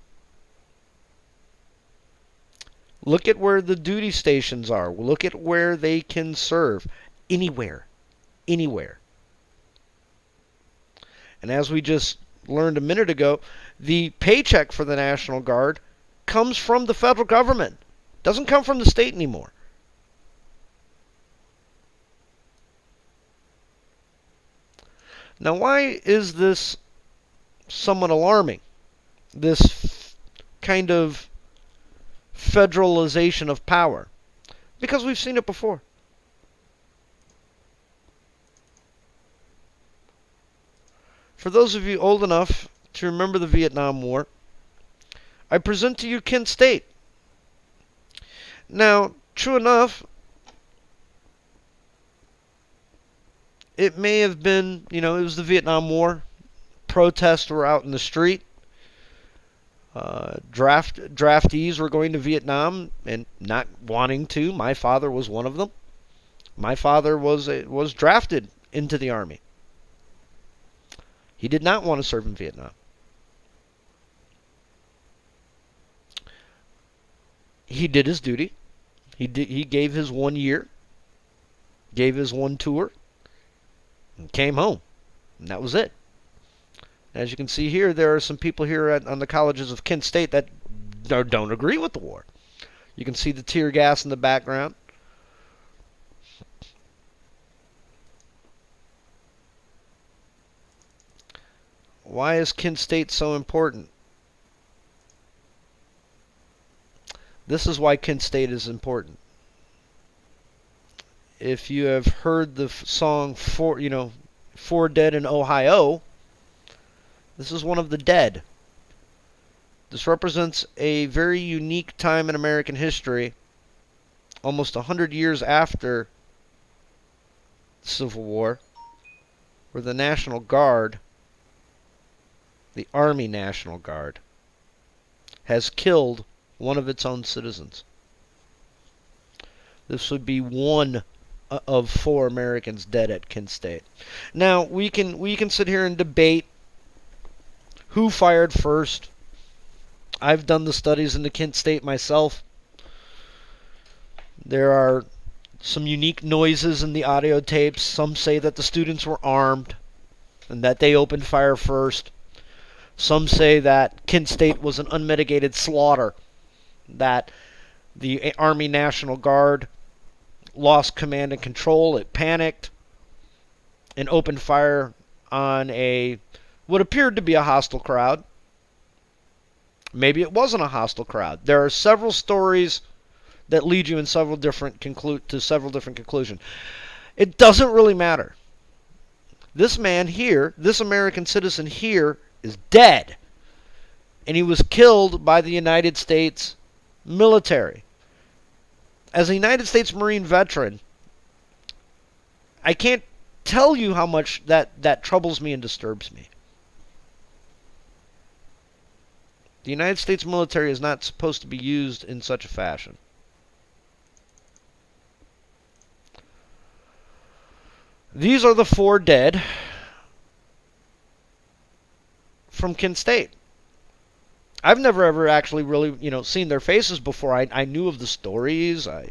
Look at where the duty stations are. Look at where they can serve. Anywhere. Anywhere. And as we just learned a minute ago, the paycheck for the National Guard comes from the federal government. It doesn't come from the state anymore. Now, why is this somewhat alarming? This kind of federalization of power? Because we've seen it before. For those of you old enough to remember the Vietnam War, I present to you Kent State. Now, true enough, it may have been, it was the Vietnam War. Protests were out in the street. Draftees were going to Vietnam and not wanting to. My father was one of them. My father was drafted into the Army. He did not want to serve in Vietnam. He did his duty. He gave his 1 year, gave his 1 tour, and came home. And that was it. As you can see here, there are some people here on the colleges of Kent State that don't agree with the war. You can see the tear gas in the background. Why is Kent State so important? This is why Kent State is important. If you have heard the song Four Dead in Ohio, this is one of the dead. This represents a very unique time in American history, almost 100 years after the Civil War, where the National Guard, the Army National Guard, has killed one of its own citizens. This would be one of 4 Americans dead at Kent State. Now, we can sit here and debate who fired first. I've done the studies into Kent State myself. There are some unique noises in the audio tapes. Some say that the students were armed and that they opened fire first. Some say that Kent State was an unmitigated slaughter, that the Army National Guard lost command and control. It panicked and opened fire on what appeared to be a hostile crowd. Maybe it wasn't a hostile crowd. There are several stories that lead you in several different conclusions. It doesn't really matter. This man here, this American citizen here, is dead. And he was killed by the United States military. As a United States Marine veteran, I can't tell you how much that troubles me and disturbs me. The United States military is not supposed to be used in such a fashion. These are the 4 dead from Kent State. I've never ever actually really, seen their faces before. I knew of the stories. I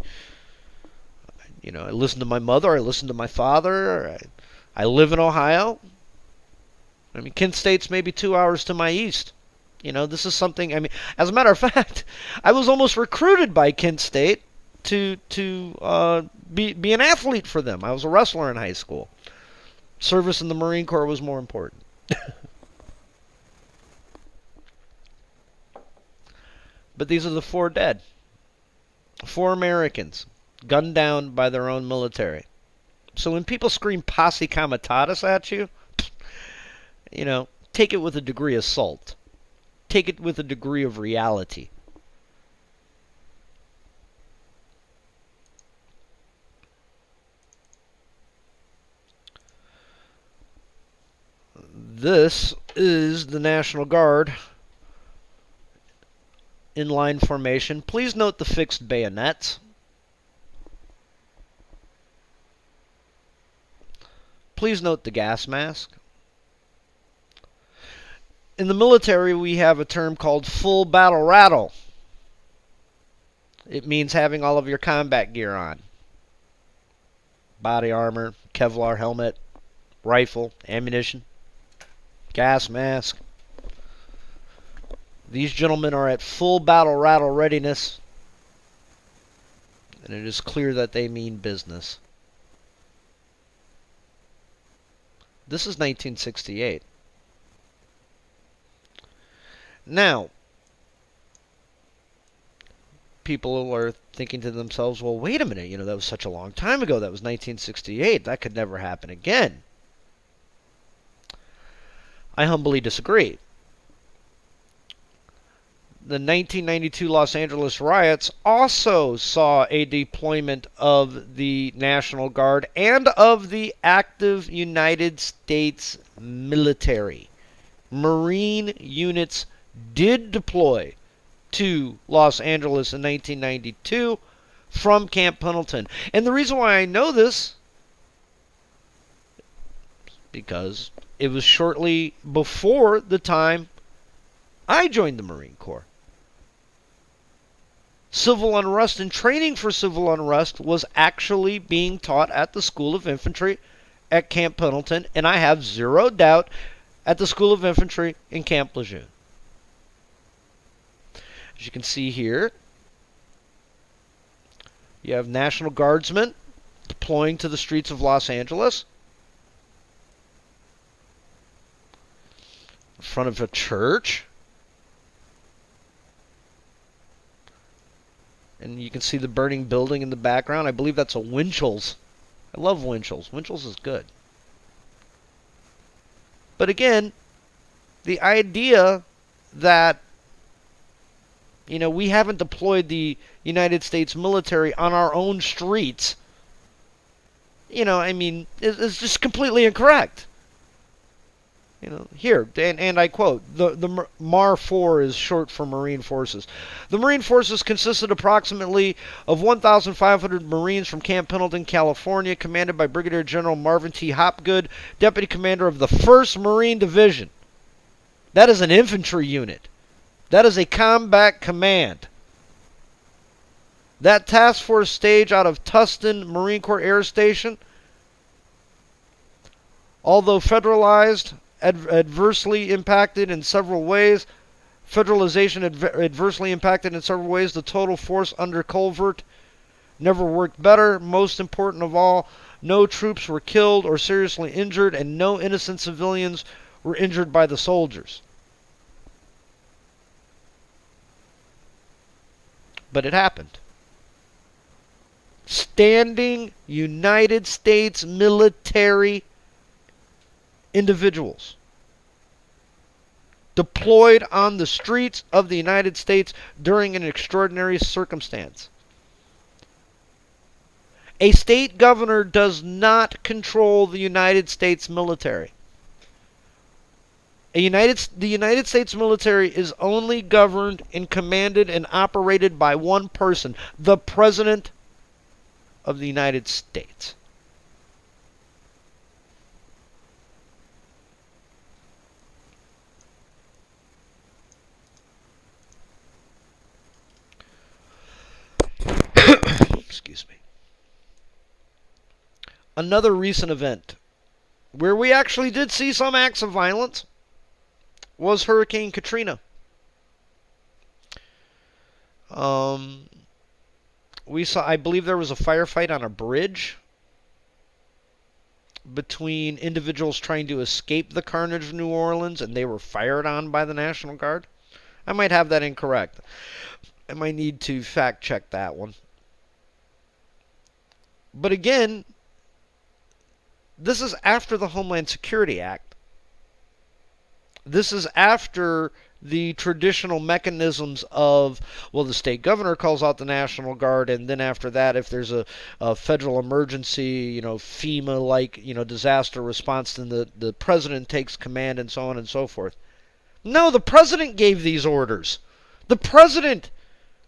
listened to my mother. I listened to my father. I live in Ohio. I mean, Kent State's maybe 2 hours to my east. This is something. I mean, as a matter of fact, I was almost recruited by Kent State to be an athlete for them. I was a wrestler in high school. Service in the Marine Corps was more important. But these are the 4 dead. 4 Americans gunned down by their own military. So when people scream Posse Comitatus at you, take it with a degree of salt. Take it with a degree of reality. This is the National Guard in line formation. Please note the fixed bayonets. Please note the gas mask. In the military, we have a term called full battle rattle. It means having all of your combat gear on. Body armor, Kevlar helmet, rifle, ammunition, gas mask. These gentlemen are at full battle rattle readiness, and it is clear that they mean business. This is 1968. Now, people are thinking to themselves, well, wait a minute, that was such a long time ago. That was 1968. That could never happen again. I humbly disagree. The 1992 Los Angeles riots also saw a deployment of the National Guard and of the active United States military. Marine units did deploy to Los Angeles in 1992 from Camp Pendleton. And the reason why I know this is because it was shortly before the time I joined the Marine Corps. Civil unrest and training for civil unrest was actually being taught at the School of Infantry at Camp Pendleton, and I have zero doubt at the School of Infantry in Camp Lejeune. As you can see here, you have National Guardsmen deploying to the streets of Los Angeles in front of a church. And you can see the burning building in the background. I believe that's a Winchell's. I love Winchell's. Winchell's is good. But again, the idea that, we haven't deployed the United States military on our own streets, is just completely incorrect. Here, and I quote, the MAR 4 is short for Marine Forces. The Marine Forces consisted approximately of 1,500 Marines from Camp Pendleton, California, commanded by Brigadier General Marvin T. Hopgood, Deputy Commander of the 1st Marine Division. That is an infantry unit. That is a combat command. That task force stage out of Tustin Marine Corps Air Station, although federalized, adversely impacted in several ways. Federalization adversely impacted in several ways. The total force under Culvert never worked better. Most important of all, no troops were killed or seriously injured, and no innocent civilians were injured by the soldiers. But it happened. Standing United States military individuals deployed on the streets of the United States during an extraordinary circumstance. A state governor does not control the United States military. The United States military is only governed and commanded and operated by one person, the President of the United States. Another recent event where we actually did see some acts of violence was Hurricane Katrina. We saw, I believe there was a firefight on a bridge between individuals trying to escape the carnage of New Orleans, and they were fired on by the National Guard. I might have that incorrect. I might need to fact check that one. But again, this is after the Homeland Security Act. This is after the traditional mechanisms of, well, the state governor calls out the National Guard, and then after that, if there's a federal emergency, FEMA-like, disaster response, then the president takes command and so on and so forth. No, the president gave these orders. The president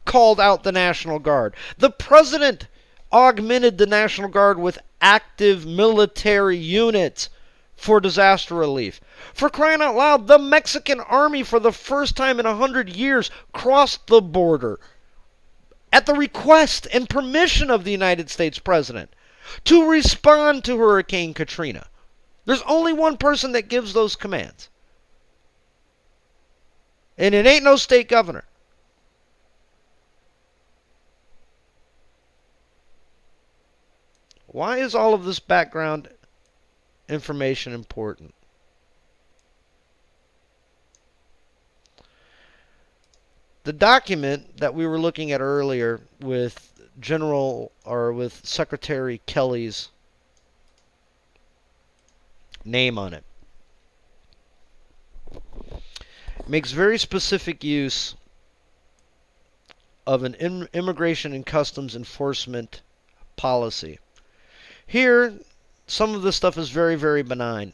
called out the National Guard. The president augmented the National Guard with active military units for disaster relief. For crying out loud, the Mexican army, for the first time in 100 years, crossed the border at the request and permission of the United States president to respond to Hurricane Katrina. There's only one person that gives those commands. And it ain't no state governor. Why is all of this background information important? The document that we were looking at earlier with with Secretary Kelly's name on it makes very specific use of an immigration and customs enforcement policy. Here, some of this stuff is very, very benign.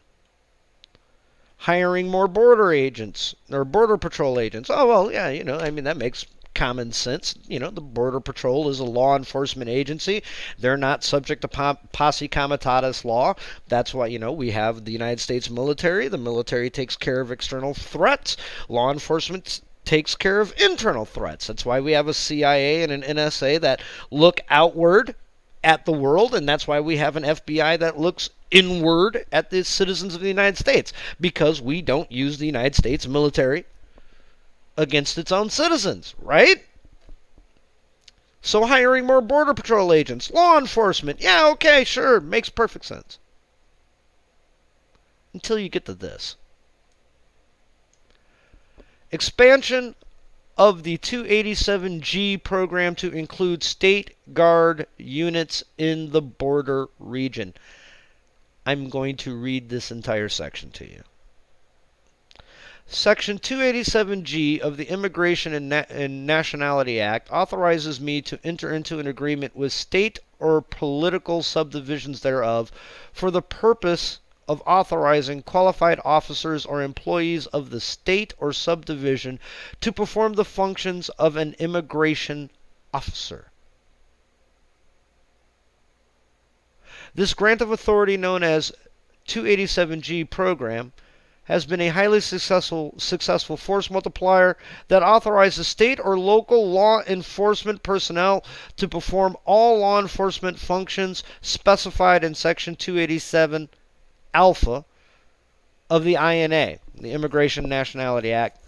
Hiring more border agents or border patrol agents. Oh, well, yeah, that makes common sense. The Border Patrol is a law enforcement agency. They're not subject to Posse Commitutus Law. That's why, we have the United States military. The military takes care of external threats. Law enforcement takes care of internal threats. That's why we have a CIA and an NSA that look outward at the world, and that's why we have an FBI that looks inward at the citizens of the United States, because we don't use the United States military against its own citizens, right? So hiring more Border Patrol agents, law enforcement, yeah, okay, sure, makes perfect sense. Until you get to this. Expansion of the 287G program to include state guard units in the border region. I'm going to read this entire section to you. Section 287G of the Immigration and Nationality Act authorizes me to enter into an agreement with state or political subdivisions thereof for the purpose of authorizing qualified officers or employees of the state or subdivision to perform the functions of an immigration officer. This grant of authority, known as 287G program, has been a highly successful force multiplier that authorizes state or local law enforcement personnel to perform all law enforcement functions specified in Section 287 Alpha of the INA, the Immigration and Nationality Act,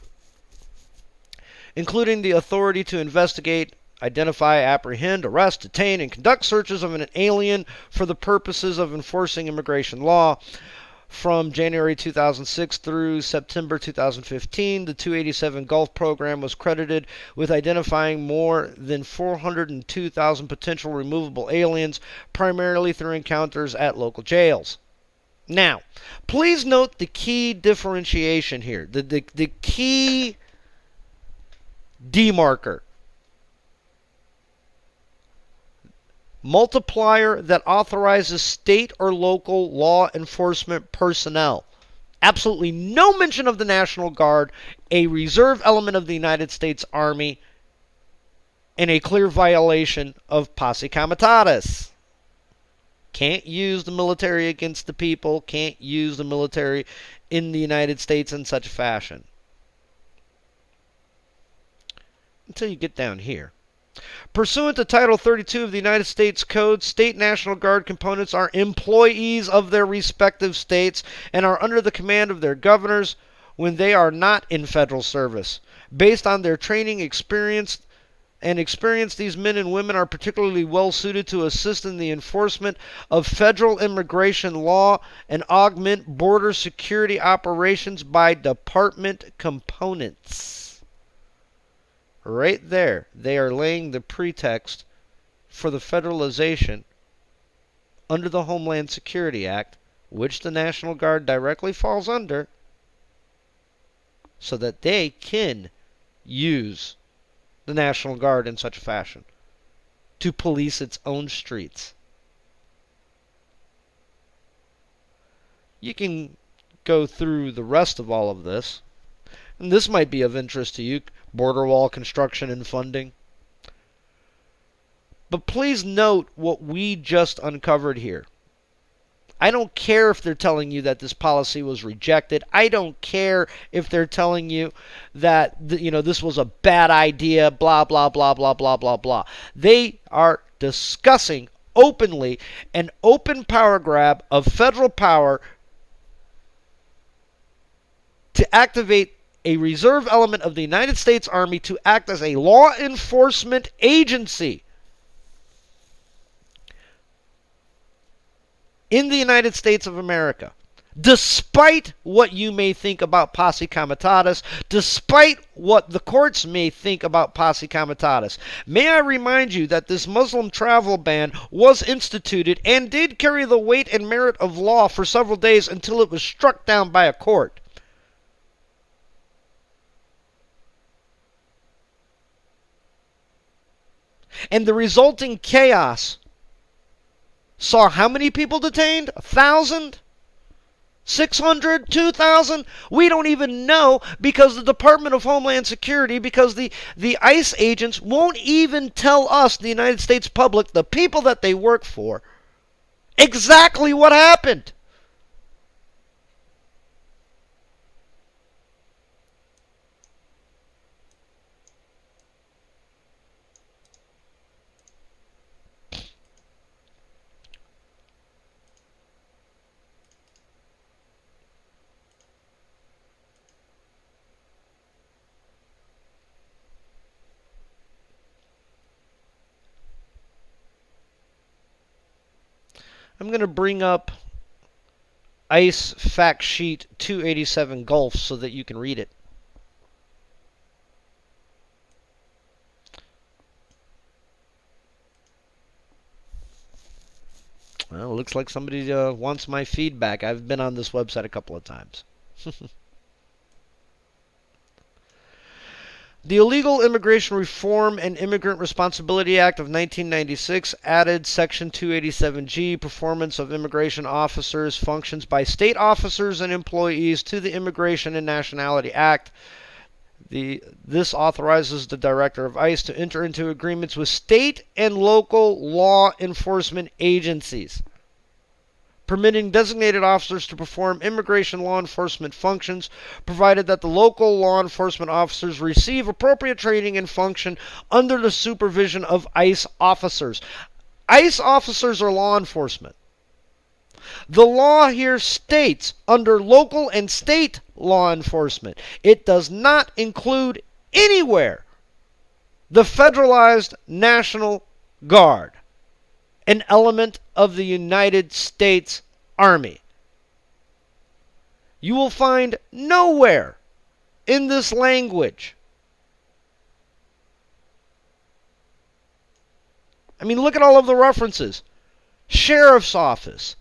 including the authority to investigate, identify, apprehend, arrest, detain, and conduct searches of an alien for the purposes of enforcing immigration law. From January 2006 through September 2015, the 287 Gulf program was credited with identifying more than 402,000 potential removable aliens, primarily through encounters at local jails. Now, please note the key differentiation here, the key demarker. Multiplier that authorizes state or local law enforcement personnel. Absolutely no mention of the National Guard, a reserve element of the United States Army, and a clear violation of Posse Comitatus. Can't use the military against the people, can't use the military in the United States in such fashion. Until you get down here. Pursuant to Title 32 of the United States Code, state National Guard components are employees of their respective states and are under the command of their governors when they are not in federal service. Based on their training experience, these men and women are particularly well suited to assist in the enforcement of federal immigration law and augment border security operations by department components. Right there, they are laying the pretext for the federalization under the Homeland Security Act, which the National Guard directly falls under, so that they can use the National Guard in such a fashion to police its own streets. You can go through the rest of all of this, and this might be of interest to you: border wall construction and funding. But please note what we just uncovered here. I don't care if they're telling you that this policy was rejected. I don't care if they're telling you that this was a bad idea, blah, blah, blah, blah, blah, blah, blah. They are discussing openly an open power grab of federal power to activate a reserve element of the United States Army to act as a law enforcement agency in the United States of America. Despite what you may think about Posse Comitatus, despite what the courts may think about Posse Comitatus, may I remind you that this Muslim travel ban was instituted and did carry the weight and merit of law for several days until it was struck down by a court. And the resulting chaos saw how many people detained? 1,000? 600? 2,000? We don't even know, because the Department of Homeland Security, because the ICE agents won't even tell us, the United States public, the people that they work for, exactly what happened. I'm going to bring up ICE Fact Sheet 287 Gulf so that you can read it. Well, it looks like somebody wants my feedback. I've been on this website a couple of times. The Illegal Immigration Reform and Immigrant Responsibility Act of 1996 added Section 287G, performance of immigration officers, functions by state officers and employees, to the Immigration and Nationality Act. This authorizes the Director of ICE to enter into agreements with state and local law enforcement agencies, permitting designated officers to perform immigration law enforcement functions, provided that the local law enforcement officers receive appropriate training and function under the supervision of ICE officers. ICE officers are law enforcement. The law here states under local and state law enforcement. It does not include anywhere the federalized National Guard, an element of the United States Army. You will find nowhere in this language. I mean, look at all of the references. Sheriff's Office,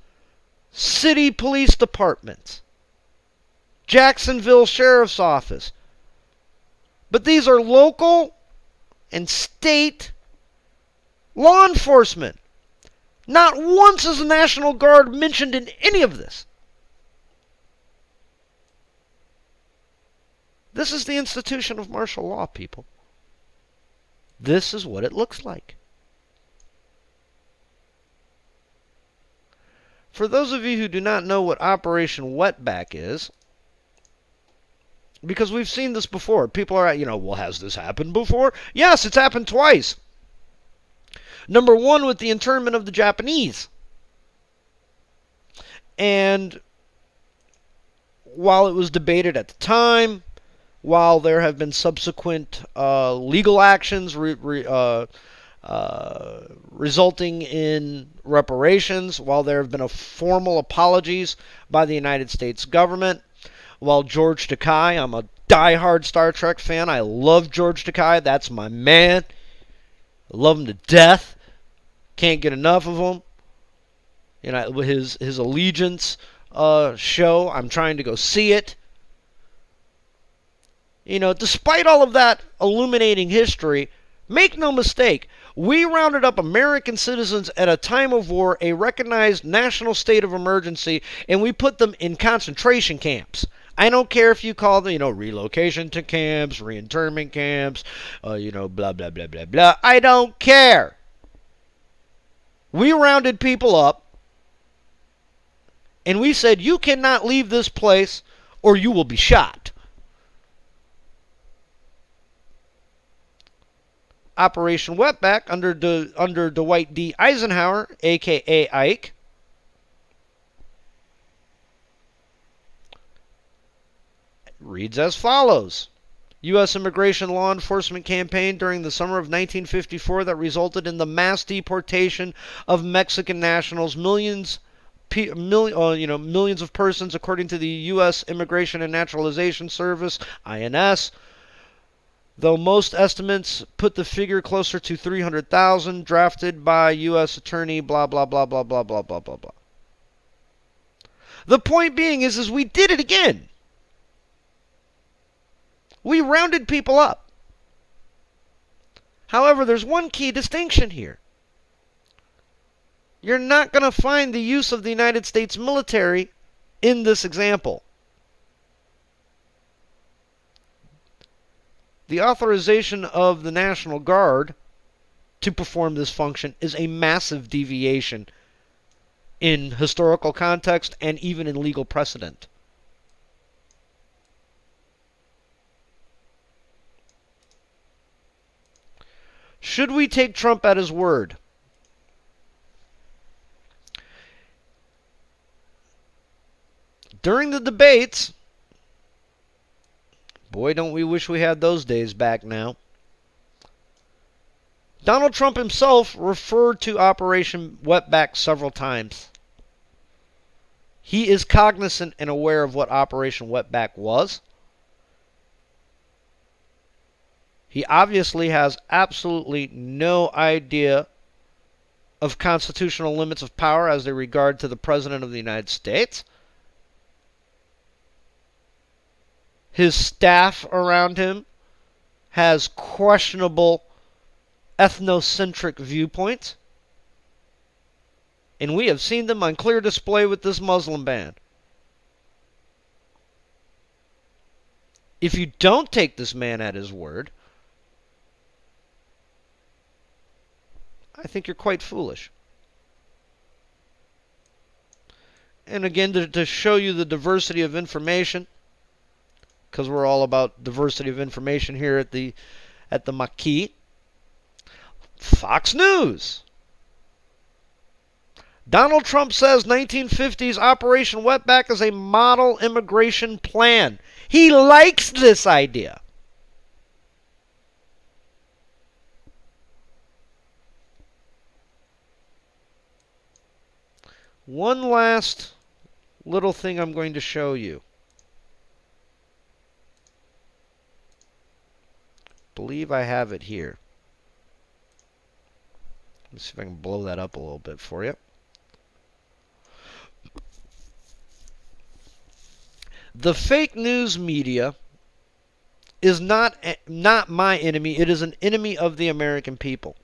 City Police Department, Jacksonville Sheriff's Office. But these are local and state law enforcement. Not once is the National Guard mentioned in any of this. This is the institution of martial law, people. This is what it looks like. For those of you who do not know what Operation Wetback is, because we've seen this before. People are, well, has this happened before? Yes, it's happened twice. Number one, with the internment of the Japanese. And while it was debated at the time, while there have been subsequent legal actions resulting in reparations, while there have been formal apologies by the United States government, while George Takei, I'm a diehard Star Trek fan, I love George Takei, that's my man, I love him to death, can't get enough of him. You know, his Allegiance show, I'm trying to go see it. You know, despite all of that illuminating history, make no mistake, we rounded up American citizens at a time of war, a recognized national state of emergency, and we put them in concentration camps. I don't care if you call them, relocation to camps, reinternment camps, blah, blah, blah, blah, blah. I don't care. We rounded people up, and we said, you cannot leave this place or you will be shot. Operation Wetback under Dwight D. Eisenhower, a.k.a. Ike, reads as follows. U.S. immigration law enforcement campaign during the summer of 1954 that resulted in the mass deportation of Mexican nationals, millions of persons, according to the U.S. Immigration and Naturalization Service, INS. Though most estimates put the figure closer to 300,000, drafted by U.S. Attorney, blah, blah, blah, blah, blah, blah, blah, blah, blah. The point being is we did it again. We rounded people up. However, there's one key distinction here. You're not going to find the use of the United States military in this example. The authorization of the National Guard to perform this function is a massive deviation in historical context and even in legal precedent. Should we take Trump at his word? During the debates, boy, don't we wish we had those days back now, Donald Trump himself referred to Operation Wetback several times. He is cognizant and aware of what Operation Wetback was. He obviously has absolutely no idea of constitutional limits of power as they regard to the President of the United States. His staff around him has questionable ethnocentric viewpoints. And we have seen them on clear display with this Muslim ban. If you don't take this man at his word, I think you're quite foolish. And again, to show you the diversity of information, because we're all about diversity of information here at the Maquis, Fox News. Donald Trump says 1950s Operation Wetback is a model immigration plan. He likes this idea. One last little thing I'm going to show you. I believe I have it here. Let's see if I can blow that up a little bit for you. The fake news media is not my enemy. It is an enemy of the American people.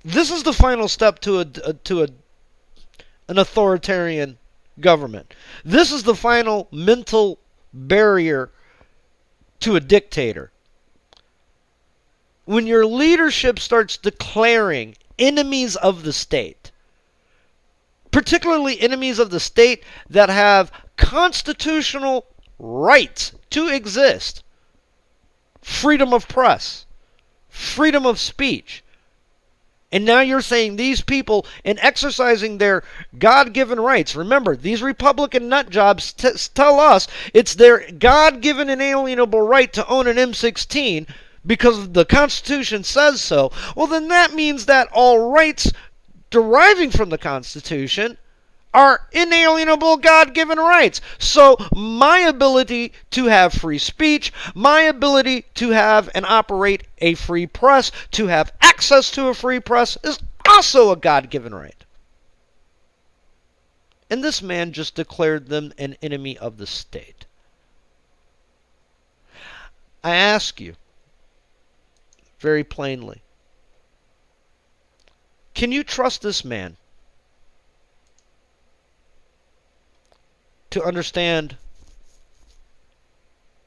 This is the final step to an authoritarian government. This is the final mental barrier to a dictator. When your leadership starts declaring enemies of the state, particularly enemies of the state that have constitutional rights to exist, freedom of press, freedom of speech. And now you're saying these people, in exercising their God-given rights, remember, these Republican nut jobs tell us it's their God-given inalienable right to own an M16 because the Constitution says so. Well, then that means that all rights deriving from the Constitution are inalienable God-given rights. So my ability to have free speech, my ability to have and operate a free press, to have access to a free press is also a God-given right. And this man just declared them an enemy of the state. I ask you very plainly, can you trust this man to understand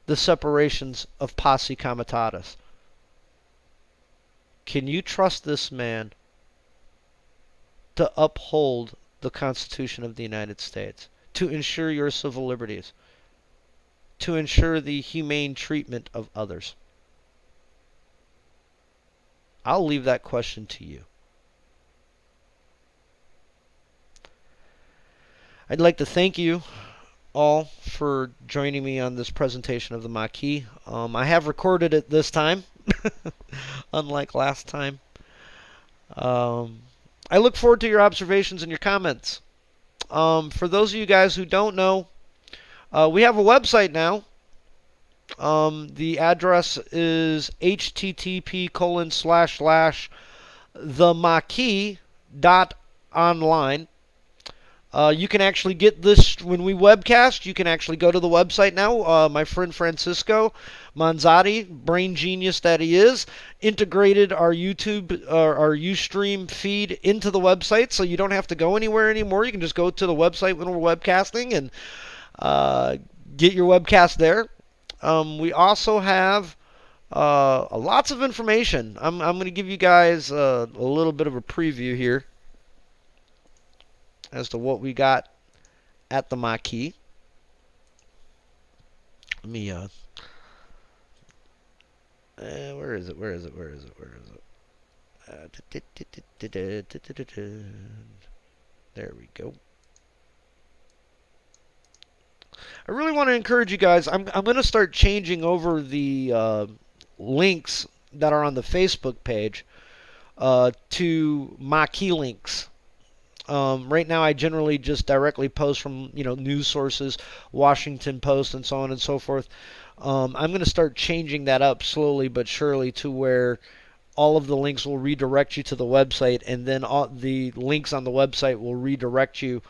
the separations of Posse Comitatus? Can you trust this man to uphold the Constitution of the United States, to ensure your civil liberties, to ensure the humane treatment of others? I'll leave that question to you. I'd like to thank you all for joining me on this presentation of the Maquis. I have recorded it this time, unlike last time. I look forward to your observations and your comments. For those of you guys who don't know, we have a website now. The address is http://themaquis.online. You can actually get this when we webcast. You can actually go to the website now. My friend Francisco Manzati, brain genius that he is, integrated our YouTube, our Ustream feed into the website, so you don't have to go anywhere anymore. You can just go to the website when we're webcasting and get your webcast there. We also have lots of information. I'm going to give you guys a little bit of a preview here as to what we got at the Maquis. Let me, where is it? There we go. I really want to encourage you guys. I'm going to start changing over the links that are on the Facebook page to Maquis links. Right now, I generally just directly post from news sources, Washington Post, and so on and so forth. I'm going to start changing that up slowly but surely to where all of the links will redirect you to the website, and then all the links on the website will redirect you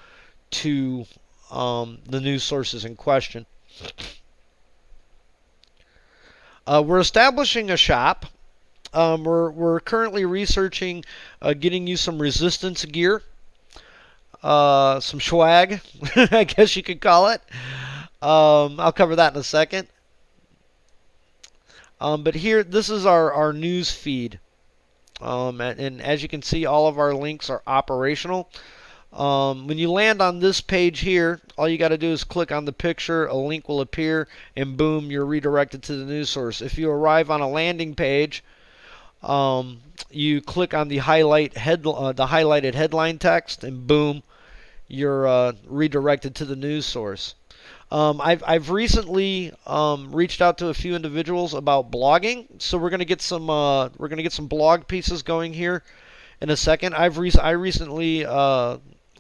to the news sources in question. We're establishing a shop. We're currently researching getting you some resistance gear. Some swag, I guess you could call it. I'll cover that in a second. But here, this is our news feed. And as you can see, all of our links are operational. When you land on this page here, all you got to do is click on the picture, a link will appear, and boom, you're redirected to the news source. If you arrive on a landing page, you click on the highlighted headline text, and boom, you're redirected to the news source. I've recently reached out to a few individuals about blogging, so we're gonna get some blog pieces going here in a second. I recently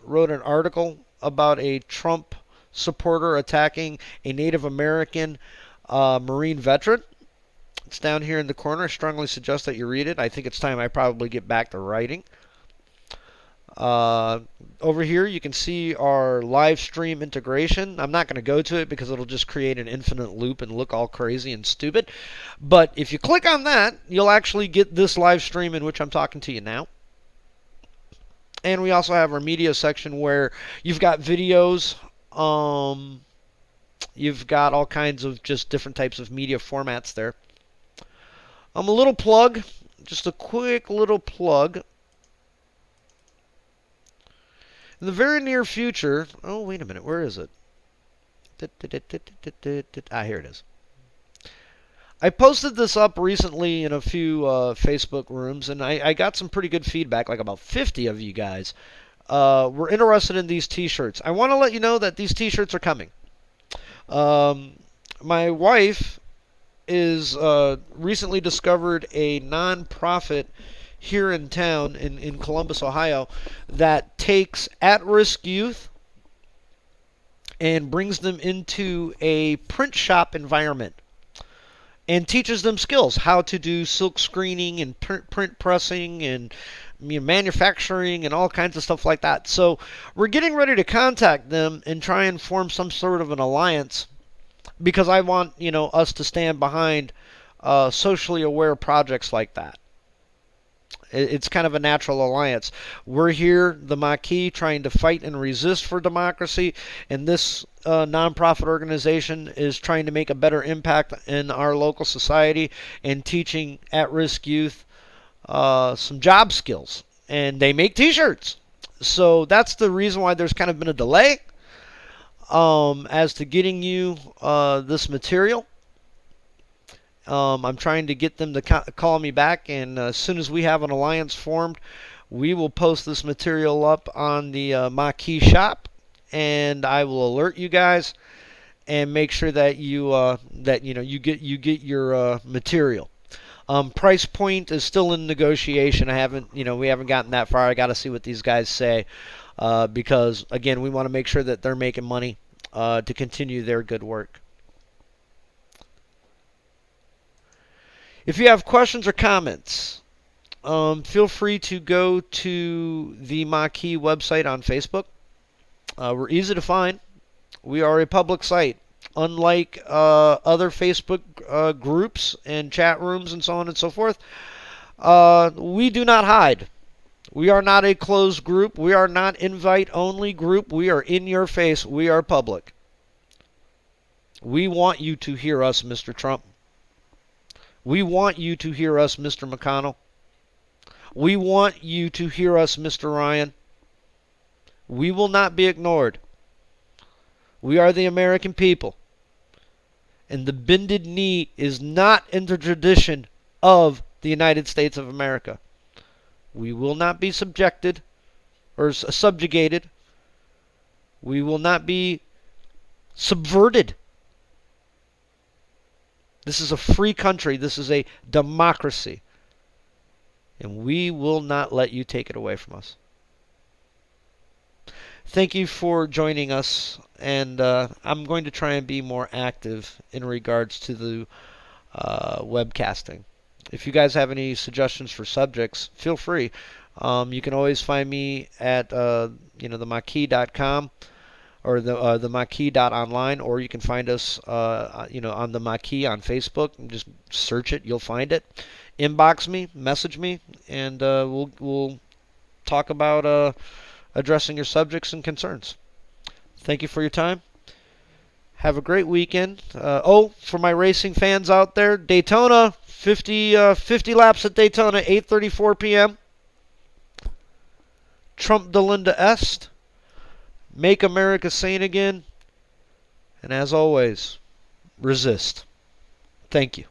wrote an article about a Trump supporter attacking a Native American Marine veteran. It's down here in the corner. I strongly suggest that you read it. I think it's time I probably get back to writing. Over here you can see our live stream integration. I'm not going to go to it because it'll just create an infinite loop and look all crazy and stupid. But if you click on that, you'll actually get this live stream in which I'm talking to you now. And we also have our media section where you've got videos. You've got all kinds of just different types of media formats there. A little plug, just a quick little plug. In the very near future, oh, wait a minute, where is it? Ah, here it is. I posted this up recently in a few Facebook rooms, and I got some pretty good feedback, like about 50 of you guys were interested in these T-shirts. I want to let you know that these T-shirts are coming. My wife is recently discovered a non-profit here in town in Columbus, Ohio, that takes at-risk youth and brings them into a print shop environment and teaches them skills, how to do silk screening and print pressing and manufacturing and all kinds of stuff like that. So we're getting ready to contact them and try and form some sort of an alliance, because I want us to stand behind socially aware projects like that. It's kind of a natural alliance. We're here, the Maquis, trying to fight and resist for democracy, and this nonprofit organization is trying to make a better impact in our local society and teaching at-risk youth some job skills. And they make T-shirts. So that's the reason why there's kind of been a delay as to getting you this material. I'm trying to get them to call me back, and as soon as we have an alliance formed, we will post this material up on the Maquis shop, and I will alert you guys and make sure that you you get your material. Price point is still in negotiation. We haven't gotten that far. I got to see what these guys say, because again, we want to make sure that they're making money to continue their good work. If you have questions or comments, feel free to go to the Maquis website on Facebook. We're easy to find. We are a public site. Unlike other Facebook groups and chat rooms and so on and so forth, we do not hide. We are not a closed group. We are not invite-only group. We are in your face. We are public. We want you to hear us, Mr. Trump. We want you to hear us, Mr. McConnell. We want you to hear us, Mr. Ryan. We will not be ignored. We are the American people. And the bended knee is not in the tradition of the United States of America. We will not be subjected or subjugated. We will not be subverted. This is a free country. This is a democracy. And we will not let you take it away from us. Thank you for joining us. And I'm going to try and be more active in regards to the webcasting. If you guys have any suggestions for subjects, feel free. You can always find me at themaquis.com. or the Maquis.online, or you can find us on the Maquis on Facebook. Just search it, you'll find it. Inbox me, message me, and we'll talk about addressing your subjects and concerns. Thank you for your time. Have a great weekend. For my racing fans out there, Daytona, 50 laps at Daytona, 8:34 p.m. Trump Delinda Est. Make America sane again. And as always, resist. Thank you.